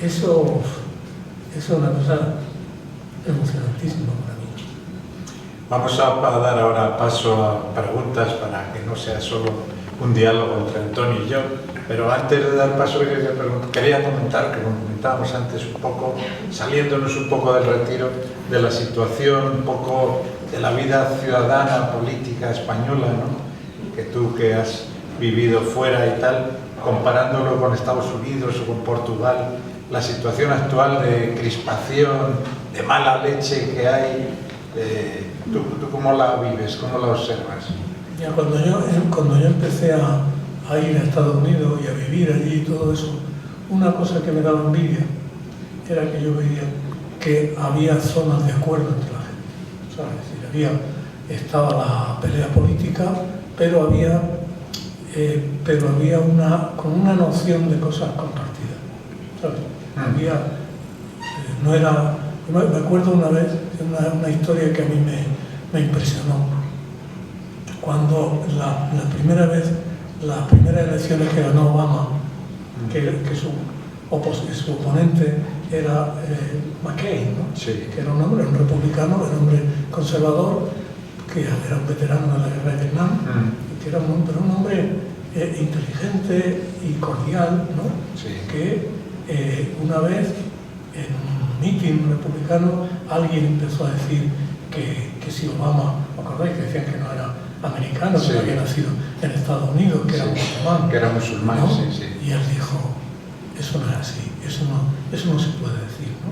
Eso es una cosa emocionantísima para mí. Vamos a dar ahora paso a preguntas para que no sea solo un diálogo entre Antonio y yo, pero antes de dar paso quería comentar, que comentábamos antes un poco, saliéndonos un poco del Retiro, de la situación un poco de la vida ciudadana, política española, ¿no? Que tú que has vivido fuera y tal, comparándolo con Estados Unidos o con Portugal, la situación actual de crispación, de mala leche que hay, ¿tú cómo la vives, cómo la observas? Ya, cuando yo empecé a ir a Estados Unidos y a vivir allí y todo eso, una cosa que me daba envidia era que yo veía que había zonas de acuerdo entre la gente, ¿sabes? Es decir, estaba la pelea política, pero había con una noción de cosas compartidas, ¿sabes? Me acuerdo una vez una historia que a mí me impresionó. Cuando las primeras elecciones que ganó Obama, que su oponente era McCain, ¿no? Sí. Que era un republicano, un hombre conservador, que era un veterano de la guerra de Vietnam, que era un hombre inteligente y cordial, ¿no? Sí. Que una vez en un mitin republicano alguien empezó a decir que si Obama, ¿os acordáis que decían que no era americano, sí, que había nacido en Estados Unidos, que sí, era musulmán? Que era musulmán, ¿no? sí, sí. Y él dijo, eso no es así, eso no se puede decir, ¿no?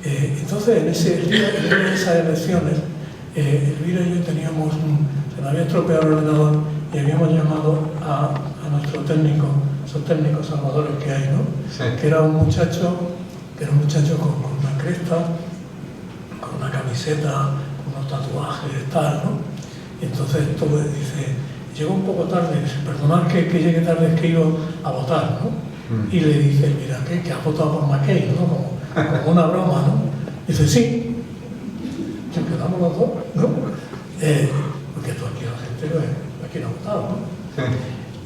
Entonces, el día de esas elecciones, Elvira y yo teníamos se nos había estropeado el ordenador y habíamos llamado a nuestro técnico, esos técnicos salvadores que hay, ¿no? Sí. Que era un muchacho con una cresta, con una camiseta, con unos tatuajes, tal, ¿no? Y entonces todo dice, llegó un poco tarde, dice, perdonad que llegue tarde, es que iba a votar, ¿no? Y le dice, mira, que has votado por McCain, ¿no? Como una broma, ¿no? Dice, sí. Y quedamos los dos, ¿no? Porque tú aquí la gente aquí no ha votado, ¿no? Sí.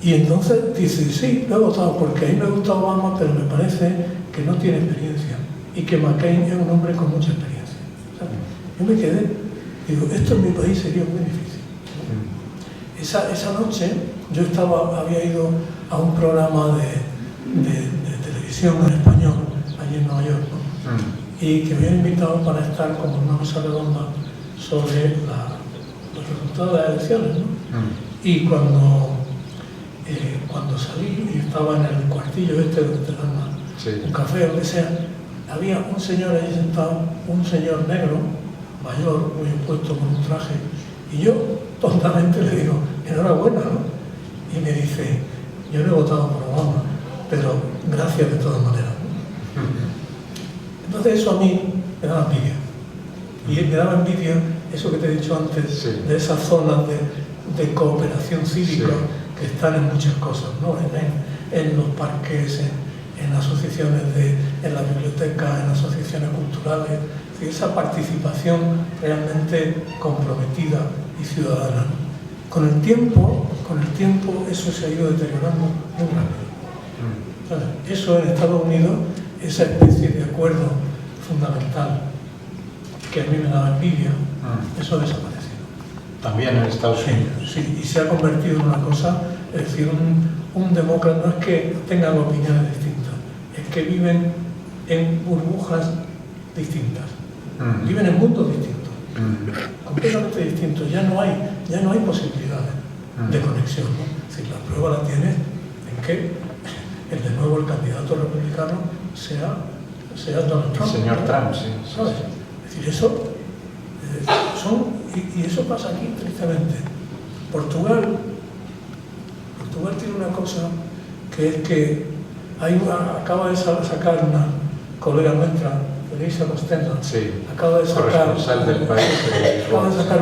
Y entonces dice, sí, lo he votado porque a mí me gusta Obama, pero me parece que no tiene experiencia y que McCain es un hombre con mucha experiencia. ¿Sabes? Yo me quedé, digo, esto en mi país sería muy difícil, ¿no? Esa noche yo había ido a un programa de televisión en español, allí en Nueva York, ¿no? Y que me habían invitado para estar como en una mesa redonda sobre los resultados de las elecciones, ¿no? Y cuando salí y estaba en el cuartillo este donde te dan un café o lo que sea, había un señor allí sentado, un señor negro, mayor, muy puesto con un traje, y yo tontamente le digo, enhorabuena, ¿no? Y me dice, yo no he votado por Obama, pero gracias de todas maneras, ¿no? Entonces eso a mí me daba envidia. Y me daba envidia eso que te he dicho antes, de esas zonas de cooperación cívica que están en muchas cosas, ¿no? En los parques, en asociaciones, en la biblioteca, en asociaciones culturales, esa participación realmente comprometida y ciudadana. Con el tiempo eso se ha ido deteriorando muy rápido. Eso en Estados Unidos, esa especie de acuerdo fundamental que a mí me daba envidia, eso ha desaparecido. También en Estados Unidos. Sí, y se ha convertido en una cosa, es decir, un demócrata no es que tengan opiniones distintas, es que viven en burbujas distintas, viven en mundos distintos, completamente distintos, ya no hay posibilidades de conexión, ¿no? Es decir, la prueba la tienes en que de nuevo el candidato republicano sea Donald Trump. El señor Trump, sí. ¿Sabes? Es decir, eso y eso pasa aquí, tristemente. Portugal tiene una cosa que es que acaba de sacar una colega nuestra, Elisa Costello, acaba de sacar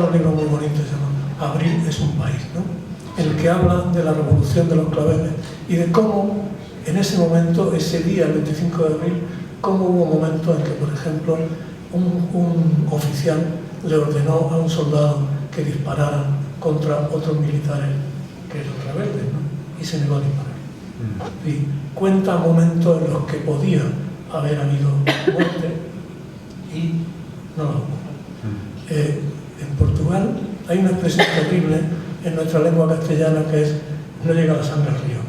un libro muy bonito, se llama Abril es un país, ¿no? En el que habla de la revolución de los claveles y de cómo en ese momento, ese día, el 25 de abril, cómo hubo momentos en que, por ejemplo, un oficial le ordenó a un soldado que disparara contra otros militares que eran rebeldes, ¿no? Y se negó a disparar. Y cuenta momentos en los que podía haber habido muerte y no lo hubo. En Portugal hay una expresión terrible en nuestra lengua castellana que es no llega la sangre al río, ¿no?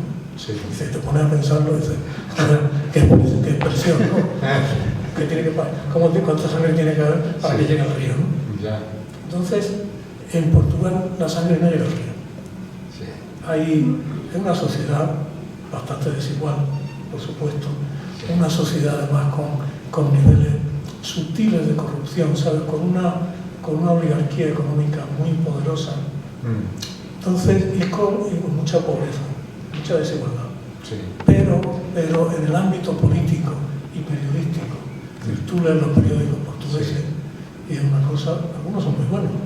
Dice, te pones a pensarlo y dices, qué expresión, ¿no? ¿Cuánta sangre tiene que haber para que llegue al río, ¿no? Ya. Entonces, en Portugal la sangre no llega al río. Hay una sociedad bastante desigual, por supuesto, una sociedad además con niveles sutiles de corrupción, ¿sabes? Con una oligarquía económica muy poderosa. Entonces, y con mucha pobreza, mucha desigualdad. Pero en el ámbito político y periodístico, tú lees los periódicos portugueses y es una cosa, algunos son muy buenos. ¿No?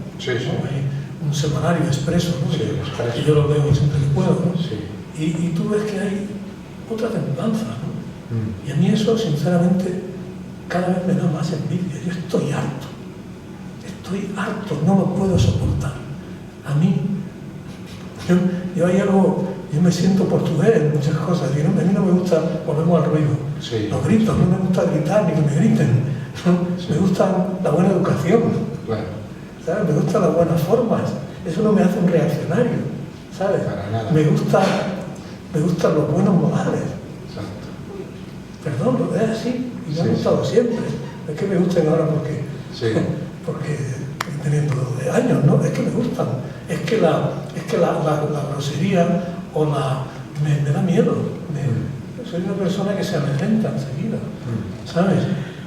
Hay un semanario Expreso, ¿no? Que yo lo leo siempre que puedo, ¿no? Y tú ves que hay otra templanza, ¿no? Y a mí eso, sinceramente, cada vez me da más envidia. Yo estoy harto, no lo puedo soportar. A mí, yo me siento portugués en muchas cosas. A mí no me gusta, volvemos al ruido, los gritos, no me gusta gritar ni que me griten. Me gusta la buena educación, ¿sabes? Me gustan las buenas formas. Eso no me hace un reaccionario, ¿sabes? Me gustan los buenos modales. Perdón, lo es así, y me ha gustado siempre. Es que me gustan ahora porque porque teniendo años, ¿no? Es que me gustan, es que la grosería o me da miedo, soy una persona que se amedrenta enseguida, ¿sabes?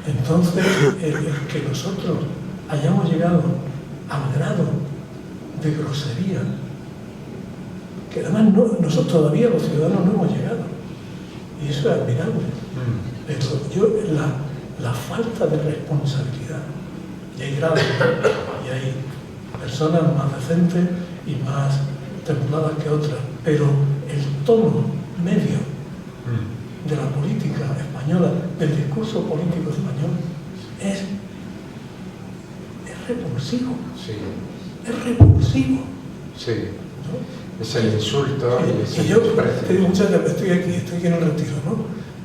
Entonces, el que nosotros hayamos llegado al grado de grosería, que además nosotros todavía los ciudadanos no hemos llegado, y eso es admirable, pero la falta de responsabilidad, y hay grados, y hay personas más decentes y más templadas que otras, pero el tono medio de la política española, del discurso político español, es repulsivo. Sí. Es repulsivo. Sí. ¿No? Es el insulto y yo te digo muchas veces, estoy aquí en el retiro, ¿no?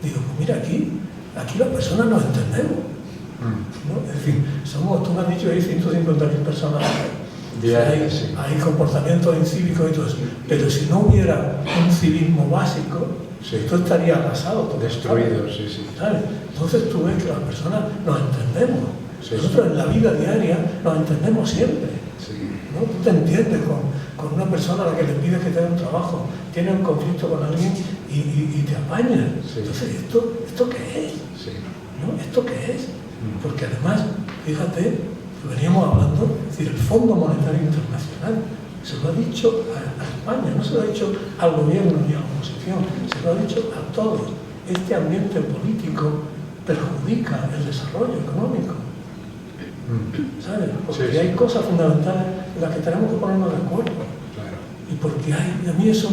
Digo, pues mira, aquí las personas nos entendemos, ¿no? Es decir, tú me has dicho que hay 150.000 personas, hay comportamientos incívicos y todo eso, pero si no hubiera un civismo básico, esto estaría arrasado, destruido, ¿sabes? Entonces tú ves que las personas nos entendemos, nosotros en la vida diaria nos entendemos siempre, ¿no? Tú te entiendes con una persona a la que le pides que te dé un trabajo, tiene un conflicto con alguien y te apaña. Entonces, ¿esto qué es? ¿No? ¿Esto qué es? Porque además, fíjate, veníamos hablando, es decir, el Fondo Monetario Internacional se lo ha dicho a España, no se lo ha dicho al gobierno ni a la oposición, se lo ha dicho a todos. Este ambiente político perjudica el desarrollo económico, ¿sabes? Porque hay cosas fundamentales en las que tenemos que ponernos de acuerdo. Y porque a mí eso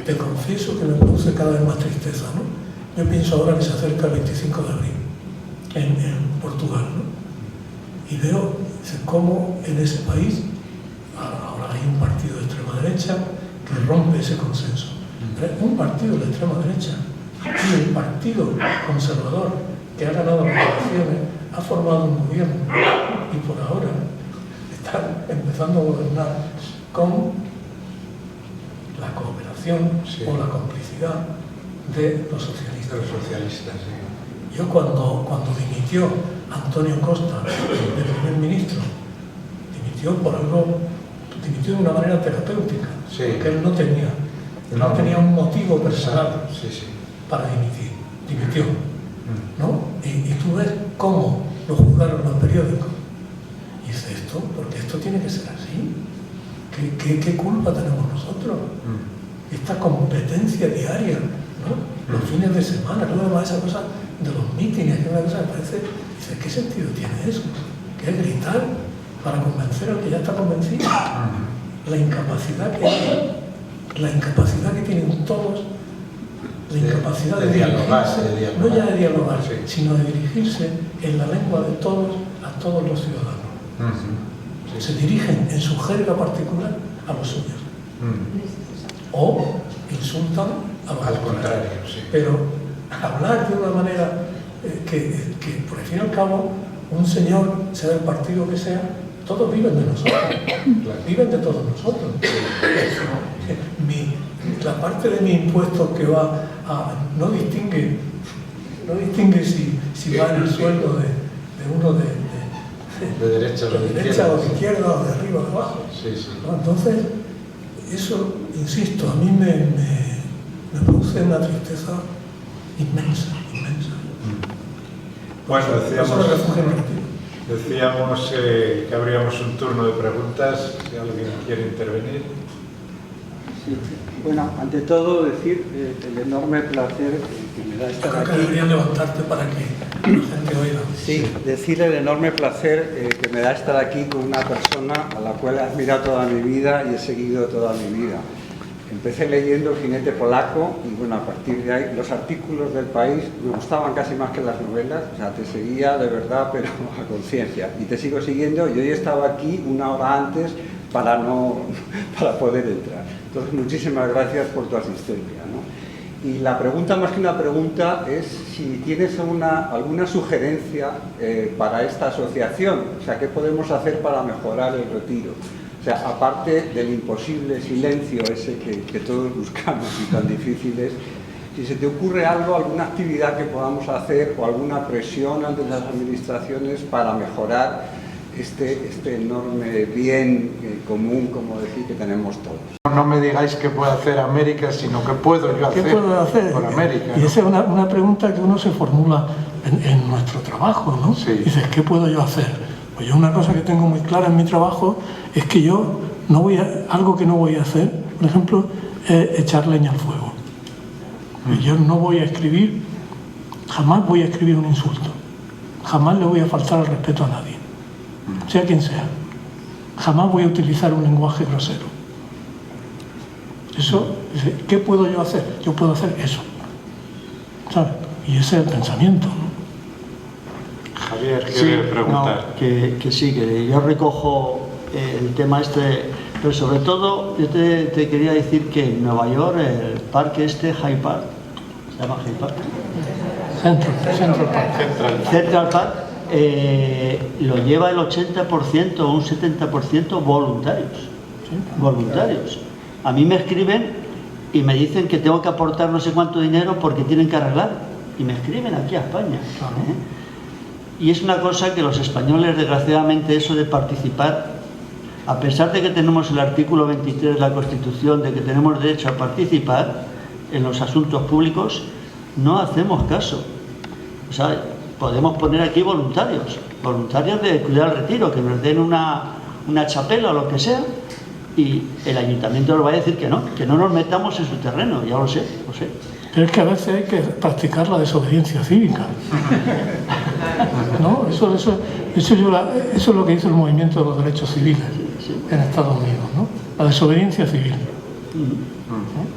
te confieso que me produce cada vez más tristeza, ¿no? Yo pienso ahora que se acerca el 25 de abril en Portugal, ¿no? Y veo cómo en ese país ahora hay un partido de extrema derecha que rompe ese consenso. Un partido de extrema derecha y el partido conservador que ha ganado las elecciones ha formado un gobierno y por ahora están empezando a gobernar con la cooperación o la complicidad de los socialistas. Yo cuando dimitió Antonio Costa de primer ministro, dimitió de una manera terapéutica, porque él no tenía un motivo personal para dimitió, ¿no? Y tú ves cómo lo juzgaron los periódicos. Y dice porque esto tiene que ser así. ¿Qué culpa tenemos nosotros? Esta competencia diaria, ¿no? Los fines de semana, luego esa cosa de los mítines, que es una cosa que parece, dice, ¿qué sentido tiene eso? ¿Qué es gritar para convencer al que ya está convencido? La incapacidad que tienen todos, la incapacidad de dirigirse, no ya de dialogar, sino de dirigirse en la lengua de todos a todos los ciudadanos. Se dirigen en su jerga particular a los suyos. O insultan a los al contrario. Pero hablar de una manera que por fin y al cabo, un señor, sea del partido que sea, todos viven de nosotros, viven de todos nosotros. La parte de mi impuesto que va no distingue si va en el sueldo de uno de derecha o de izquierda o de arriba o de abajo. ¿No? Entonces, eso, insisto, a mí me produce una tristeza inmensa. Bueno, decíamos que abríamos un turno de preguntas, si alguien quiere intervenir. Sí. Bueno, ante todo decir el enorme placer que me da estar aquí. Debería levantarte para que la gente oiga. Sí, decir el enorme placer que me da estar aquí con una persona a la cual he admirado toda mi vida y he seguido toda mi vida. Empecé leyendo El jinete polaco y bueno, a partir de ahí los artículos del País me gustaban casi más que las novelas, o sea, te seguía de verdad, pero a conciencia. Y te sigo siguiendo y hoy estaba aquí una hora antes para poder entrar. Entonces, muchísimas gracias por tu asistencia, ¿no? Y la pregunta, más que una pregunta, es si tienes alguna sugerencia para esta asociación, o sea, ¿qué podemos hacer para mejorar el retiro? O sea, aparte del imposible silencio ese que todos buscamos y tan difícil es, si se te ocurre algo, alguna actividad que podamos hacer o alguna presión ante las administraciones para mejorar este enorme bien común, como decir, que tenemos todos. No me digáis qué puede hacer América, sino qué puedo yo hacer, ¿Qué puedo hacer por América, Y ¿no? esa es una pregunta que uno se formula en nuestro trabajo, ¿no? Sí. Dices, ¿qué puedo yo hacer? Pues yo una cosa que tengo muy clara en mi trabajo es que yo no voy algo que no voy a hacer, por ejemplo, es echar leña al fuego. Y yo no voy a escribir, jamás voy a escribir un insulto, jamás le voy a faltar el respeto a nadie, sea quien sea. Jamás voy a utilizar un lenguaje grosero. Eso, ¿qué puedo yo hacer? Yo puedo hacer eso, ¿sabes? Y ese es el pensamiento, ¿no? Javier, quiere preguntar. No, que sí, que yo recojo el tema este, pero sobre todo yo te quería decir que en Nueva York el parque Hyde Park, ¿se llama Hyde Park? Central Park, lo lleva el 80% o un 70% voluntarios. Voluntarios. A mí me escriben y me dicen que tengo que aportar no sé cuánto dinero porque tienen que arreglar. Y me escriben aquí a España. Y es una cosa que los españoles, desgraciadamente, eso de participar, a pesar de que tenemos el artículo 23 de la Constitución, de que tenemos derecho a participar en los asuntos públicos, no hacemos caso. O sea, podemos poner aquí voluntarios de cuidar el retiro, que nos den una chapela o lo que sea, y el ayuntamiento nos va a decir que no nos metamos en su terreno, ya lo sé. Pero es que a veces hay que practicar la desobediencia cívica. ¿No? Eso es lo que hizo el movimiento de los derechos civiles en Estados Unidos, ¿no? La desobediencia civil.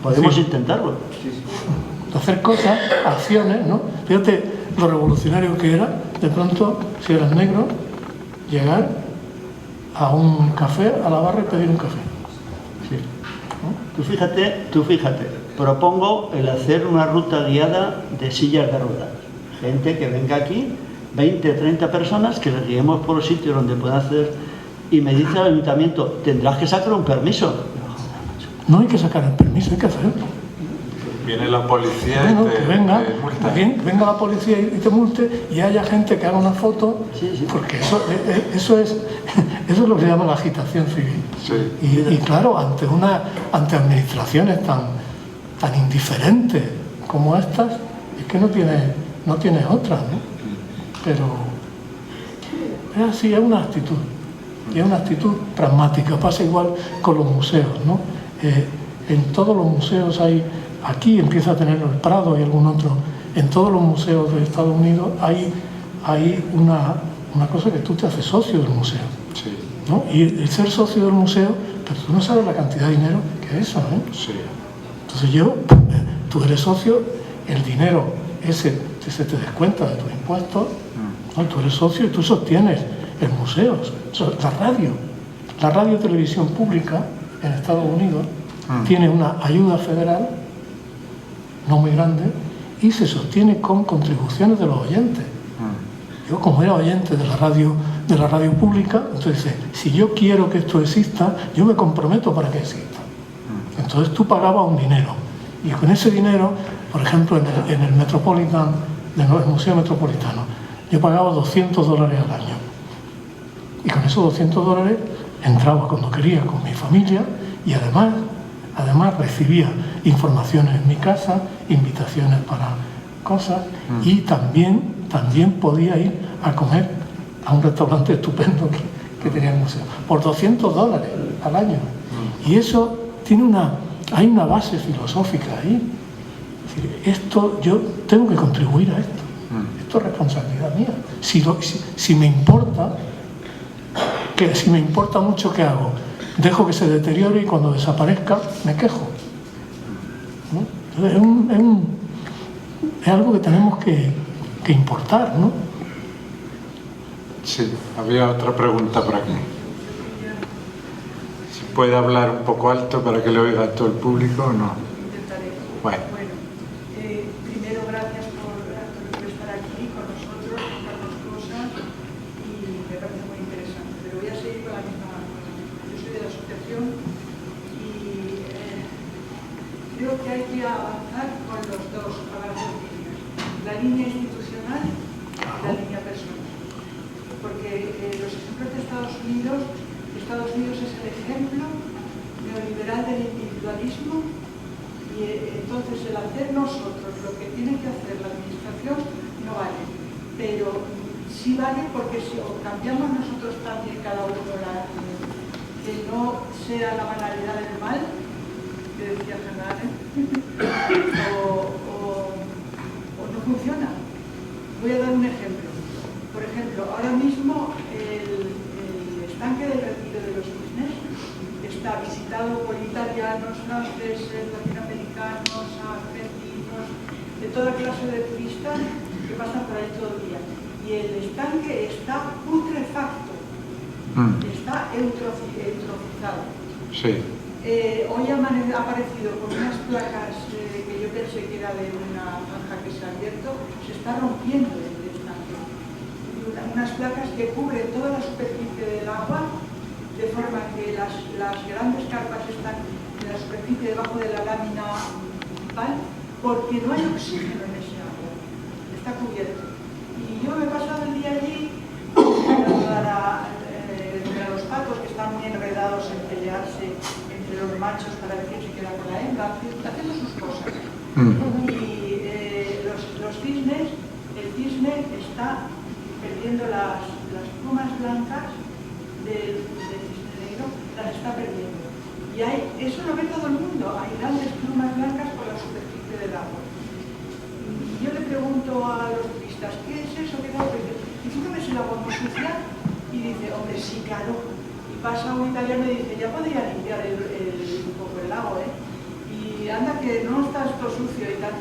Podemos intentarlo. Hacer cosas, acciones, ¿no? Fíjate lo revolucionario que era, de pronto, si eras negro, llegar a un café, a la barra y pedir un café. Sí. ¿No? Tú fíjate, propongo el hacer una ruta guiada de sillas de ruedas. Gente que venga aquí, 20, 30 personas, que les guiemos por los sitios donde puedan hacer, y me dice el ayuntamiento, tendrás que sacar un permiso. No hay que sacar el permiso, hay que hacerlo. Viene la policía Bueno, y te multa. venga la policía y te multe, y haya gente que haga una foto, porque eso es lo que se llama la agitación civil. Sí. Y claro, ante administraciones tan indiferentes como estas, es que no tienes otra, ¿no? Pero es así, es una actitud. Y es una actitud pragmática. Pasa igual con los museos, ¿no? En todos los museos hay, aquí empieza a tenerlo el Prado y algún otro, en todos los museos de Estados Unidos hay una cosa que tú te haces socio del museo. Sí. ¿No? Y el ser socio del museo, pero tú no sabes la cantidad de dinero que es eso, ¿eh? Sí. Entonces tú eres socio, el dinero ese se te descuenta de tus impuestos, ¿no? Tú eres socio y tú sostienes el museo, la radio y televisión pública en Estados Unidos tiene una ayuda federal no muy grande y se sostiene con contribuciones de los oyentes. Yo, como era oyente de la radio pública, entonces si yo quiero que esto exista, yo me comprometo para que exista. Entonces tú pagabas un dinero y con ese dinero, por ejemplo, en el Metropolitan, en el Museo Metropolitano, yo pagaba $200 al año. Y con esos $200 entraba cuando quería con mi familia y además recibía informaciones en mi casa, invitaciones para cosas y también podía ir a comer a un restaurante estupendo que tenía el museo por $200 al año. Y eso hay una base filosófica ahí. Es decir, esto, yo tengo que contribuir a esto. Esto es responsabilidad mía. Si me importa mucho, ¿qué hago? Dejo que se deteriore y cuando desaparezca me quejo, ¿no? Entonces es algo que tenemos que importar, ¿no? Sí, había otra pregunta por aquí. Si puede hablar un poco alto para que le oiga todo el público o no. Intentaré. Bueno. Primero, gracias por estar aquí con nosotros, contarnos cosas y me parece muy interesante. Pero voy a seguir con la misma cosa. Yo soy de la asociación y creo que hay que avanzar con las dos líneas. La línea institucional y la línea personal. Porque los ejemplos que estaba el hacer nosotros lo que tiene que hacer la administración no vale, pero sí vale porque si cambiamos nosotros también cada uno que no sea la banalidad del mal, que decía Fernández, o no funciona. Voy a dar un ejemplo. Por ejemplo, ahora mismo el estanque del Retiro de los Cisnes está visitado por italianos, franceses, latinoamericanos, argentinos, de toda clase de turistas que pasan por ahí todo el día. Y el estanque está putrefacto, está eutrofizado. Sí. Hoy ha aparecido con unas placas que yo pensé que era de una zanja que se ha abierto, se está rompiendo el estanque. Unas placas que cubren toda la superficie del agua, de forma que las grandes carpas están en la superficie debajo de la lámina principal, porque no hay oxígeno en ese agua, está cubierto. Y yo me he pasado el día allí entre los patos que están muy enredados en pelearse entre los machos para ver quién se queda con la hembra, haciendo sus cosas. Y los cisnes, el cisne está perdiendo las plumas blancas del cisne negro, las está perdiendo. Y eso lo ve todo el mundo, hay grandes plumas blancas por la superficie del agua. Y yo le pregunto a los turistas, ¿qué es eso? ¿Qué tal? ¿Y tú no ves el agua muy sucia? Y dice, hombre, sí, claro. Y pasa un italiano y dice, ya podría limpiar un poco el lago, ¿eh? Y anda que no está esto sucio y tal.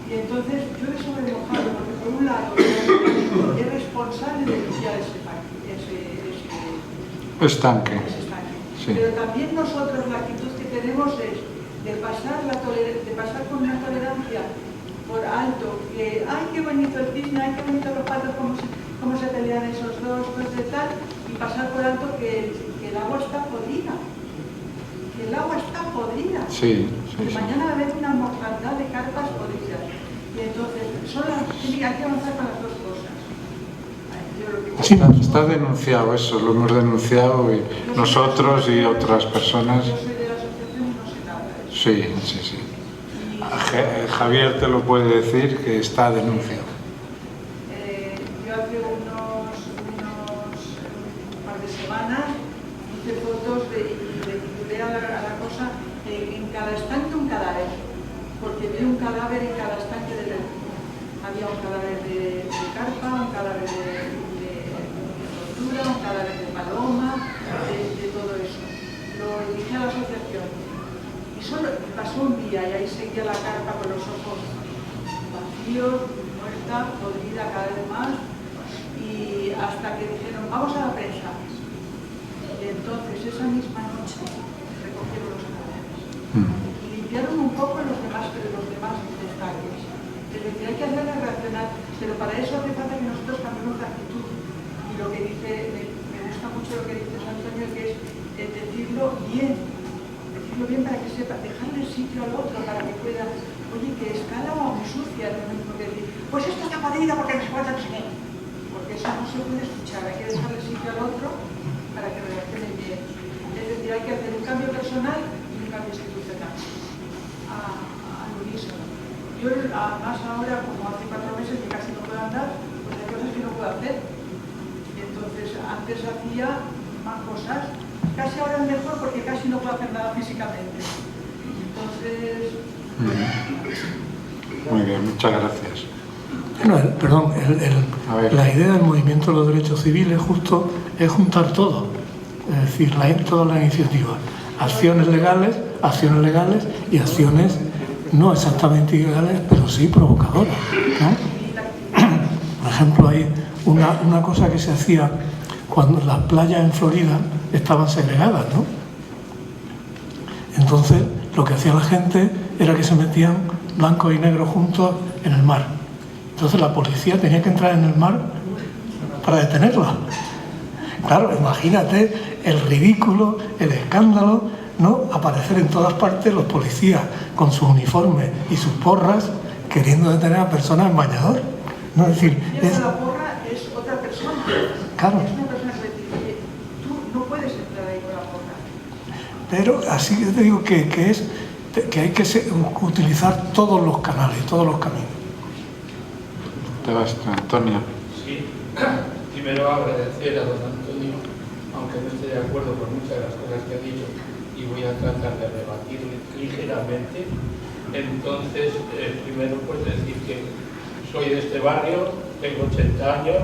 Y entonces yo he sobremojado, porque por un lado es responsable de limpiar ese estanque. Sí. Pero también nosotros la actitud que tenemos es de pasar con una tolerancia por alto, que ¡ay, qué bonito el cisne! ¡Ay, qué bonito los patos! Cómo se pelean esos dos, pues de tal, y pasar por alto que el agua está podrida. Que el agua está podrida. Sí. Que mañana va a haber una mortandad de carpas podridas. Y entonces, hay que avanzar con las dos cosas. Está denunciado eso, lo hemos denunciado y nosotros y otras personas. Yo soy de la asociación y no sé nada de eso. Sí. Javier te lo puede decir que está denunciado. Yo hace un par de semanas hice fotos y le titulé a la cosa en cada estanque un cadáver, porque vi un cadáver en cada estanque del Retiro. Había un cadáver de carpa, un cadáver de tortuga, un cadáver de paloma, de todo eso. Lo dije a la asociación. Y solo pasó un día y ahí seguía la carpa con los ojos vacíos, muerta, podrida cada vez más, y hasta que dijeron, vamos a la prensa. Y entonces esa misma noche recogieron los cadáveres. Y limpiaron un poco los demás estanques. Es decir, hay que hacerlas reaccionar, pero para eso hace falta que nosotros cambiemos de actitud. Y lo que dice, me gusta mucho lo que dice Antonio, que es decirlo bien para que sepa, dejarle sitio al otro para que pueda, oye, que está el agua muy sucia, no es lo mismo que decir, pues esto está podrida porque no se puede enseñar. Porque eso no se puede escuchar, hay que dejarle sitio al otro para que reaccione bien. Es decir, hay que hacer un cambio personal y un cambio institucional. Al unísono. Yo, además ahora, como hace 4 meses que casi no puedo andar, pues hay cosas que no puedo hacer. Y entonces, antes hacía más cosas. Casi ahora es mejor porque casi no puedo hacer nada físicamente. Entonces... Muy bien, muchas gracias. Bueno, la idea del movimiento de los derechos civiles justo es juntar todo. Es decir, todas las iniciativas. Acciones legales y acciones no exactamente ilegales, pero sí provocadoras, ¿no? Por ejemplo, hay una cosa que se hacía cuando las playas en Florida estaban segregadas, ¿no? Entonces, lo que hacía la gente era que se metían blancos y negros juntos en el mar. Entonces la policía tenía que entrar en el mar para detenerla. Claro, imagínate el ridículo, el escándalo, ¿no? Aparecer en todas partes los policías con sus uniformes y sus porras queriendo detener a personas en bañador, ¿no? Es decir, la porra es otra persona. Claro. Es una persona que dice, tú no puedes entrar ahí con la porra. Pero así yo te digo que es que hay que utilizar todos los canales, todos los caminos. Te vas, Antonio. Sí, primero agradecer a don Antonio, aunque no esté de acuerdo con muchas de las cosas que ha dicho, y voy a tratar de rebatirle ligeramente. Entonces, primero pues decir que soy de este barrio, tengo 80 años,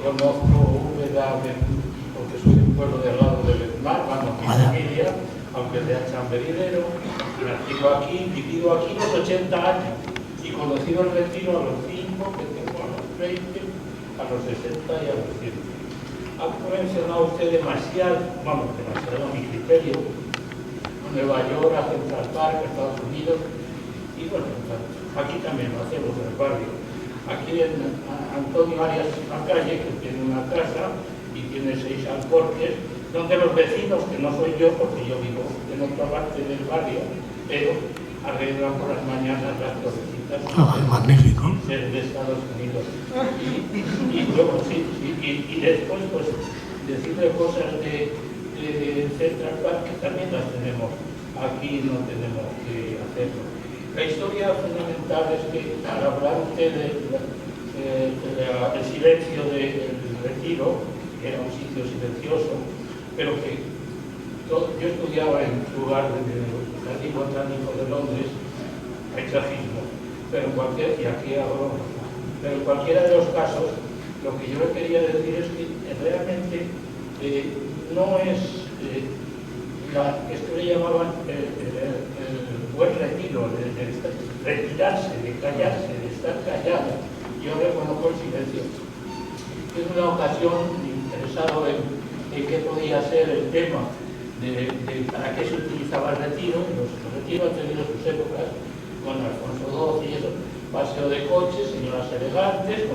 conozco Úbeda porque soy de un pueblo de al lado de Bezmar, bueno, mi familia, aunque sea chamberidero, nacido aquí, vivido aquí los 80 años y conocido el retiro a los 5, que tengo a los 20, a los 60 y a los 100. Ha mencionado usted demasiado a mi criterio, a Nueva York, a Central Park, a Estados Unidos, y bueno, aquí también lo hacemos en el barrio. Aquí en Antonio Arias, una calle que tiene una casa y tiene 6 alcorques, donde los vecinos, que no soy yo porque yo vivo en otra parte del barrio, pero arreglan por las mañanas las torrecitas. Magnífico. De Estados Unidos. Y después, pues, decirle cosas de Central Park que también las tenemos. Aquí no tenemos que hacerlo. La historia fundamental es que al hablar usted del silencio del retiro, que era un sitio silencioso, pero que yo estudiaba en un lugar del Jardín Botánico de Londres, paisajismo, pero en cualquiera de los casos, lo que yo le quería decir es que realmente no es esto le llamaban el buen retiro, de retirarse, de callarse, de estar callado. Yo reconozco el silencio. Es una ocasión interesado en qué podía ser el tema de para qué se utilizaba el retiro. Los retiros han tenido sus épocas, con Alfonso XII y eso, paseo de coches, señoras elegantes,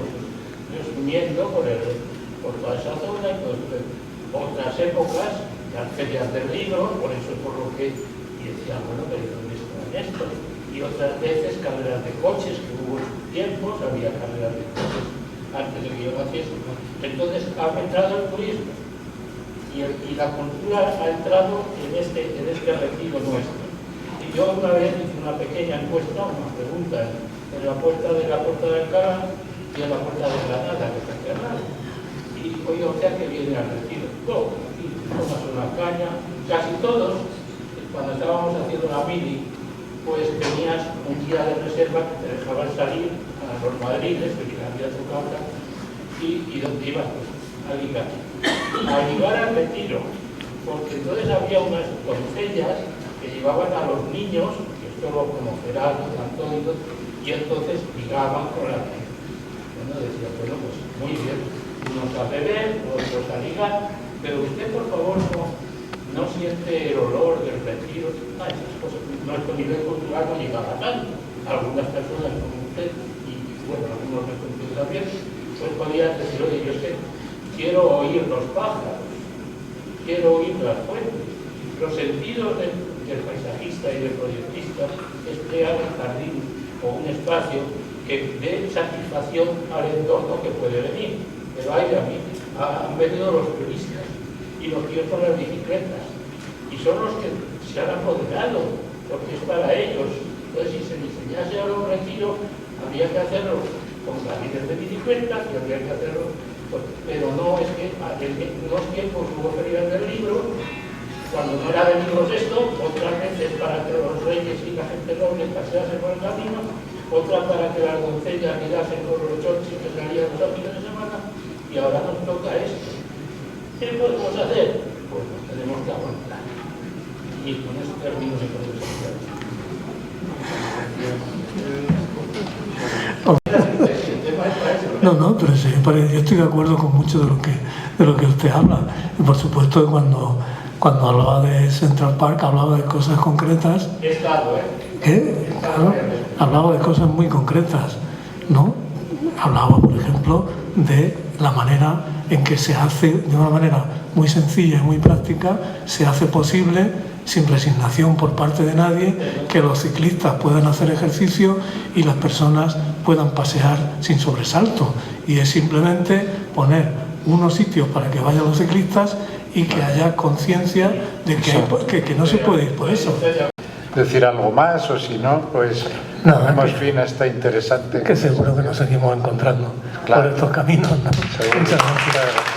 sumiendo por toda esa zona, y otras épocas, las ferias del libro, por eso es por lo que decían, bueno, pero ¿dónde están estos? Y otras veces carreras de coches, que hubo tiempos, había carreras de coches antes de que yo naciese. Entonces ha entrado el turismo y la cultura ha entrado en este retiro nuestro. Y yo una vez hice una pequeña encuesta, una pregunta en la puerta de Alcalá y en la puerta de Granada, que está cerrada. Y oye, o sea que viene al retiro. Todos, aquí, tomas una caña, casi todos, cuando estábamos haciendo la mili, pues tenías un día de reserva que te dejaban salir a los madriles, que había tu casa, y ¿dónde ibas? Pues a ligar al retiro, porque entonces había unas doncellas que llevaban a los niños, que esto lo conocerá Antonio, y entonces ligaban con la gente. Bueno, decía, bueno, pues muy bien, unos a beber, otros a ligar, pero usted por favor no siente el olor del retiro, esas cosas. Nuestro nivel cultural no llegaba tanto. Algunas personas como usted, y bueno, algunos de ustedes también, pues podían decir, oye, yo es que quiero oír los pájaros, quiero oír las fuentes. Los sentidos del paisajista y del proyectista es crear un jardín o un espacio que dé satisfacción al entorno que puede venir. Pero hay a mí, han venido los turistas y los tíos con las bicicletas y son los que se han apoderado porque es para ellos. Entonces, si se diseñase ahora un retiro, habría que hacerlo con carriles de bicicletas y habría que hacerlo, pero no es que en unos tiempos hubo ferias del libro, cuando no era de libros esto, otras veces para que los reyes y la gente noble paseasen por el camino, otras para que las doncellas mirasen con los chochis que salían los fines de semana, y ahora nos toca esto. ¿Qué podemos hacer? Pues nos tenemos que aguantar. Y con eso termino mi profesión. No, pero sí, yo estoy de acuerdo con mucho de lo que usted habla. Y por supuesto, cuando hablaba de Central Park, hablaba de cosas concretas. Claro, hablaba de cosas muy concretas, ¿no? Hablaba, por ejemplo, de la manera en que se hace, de una manera muy sencilla y muy práctica, se hace posible, sin resignación por parte de nadie, que los ciclistas puedan hacer ejercicio y las personas puedan pasear sin sobresalto. Y es simplemente poner unos sitios para que vayan los ciclistas y que haya conciencia de que no se puede ir por eso. decir algo más o si no, pues ponemos fin a esta interesante... Que seguro que nos seguimos encontrando por estos caminos, ¿no? Seguro. Muchas gracias.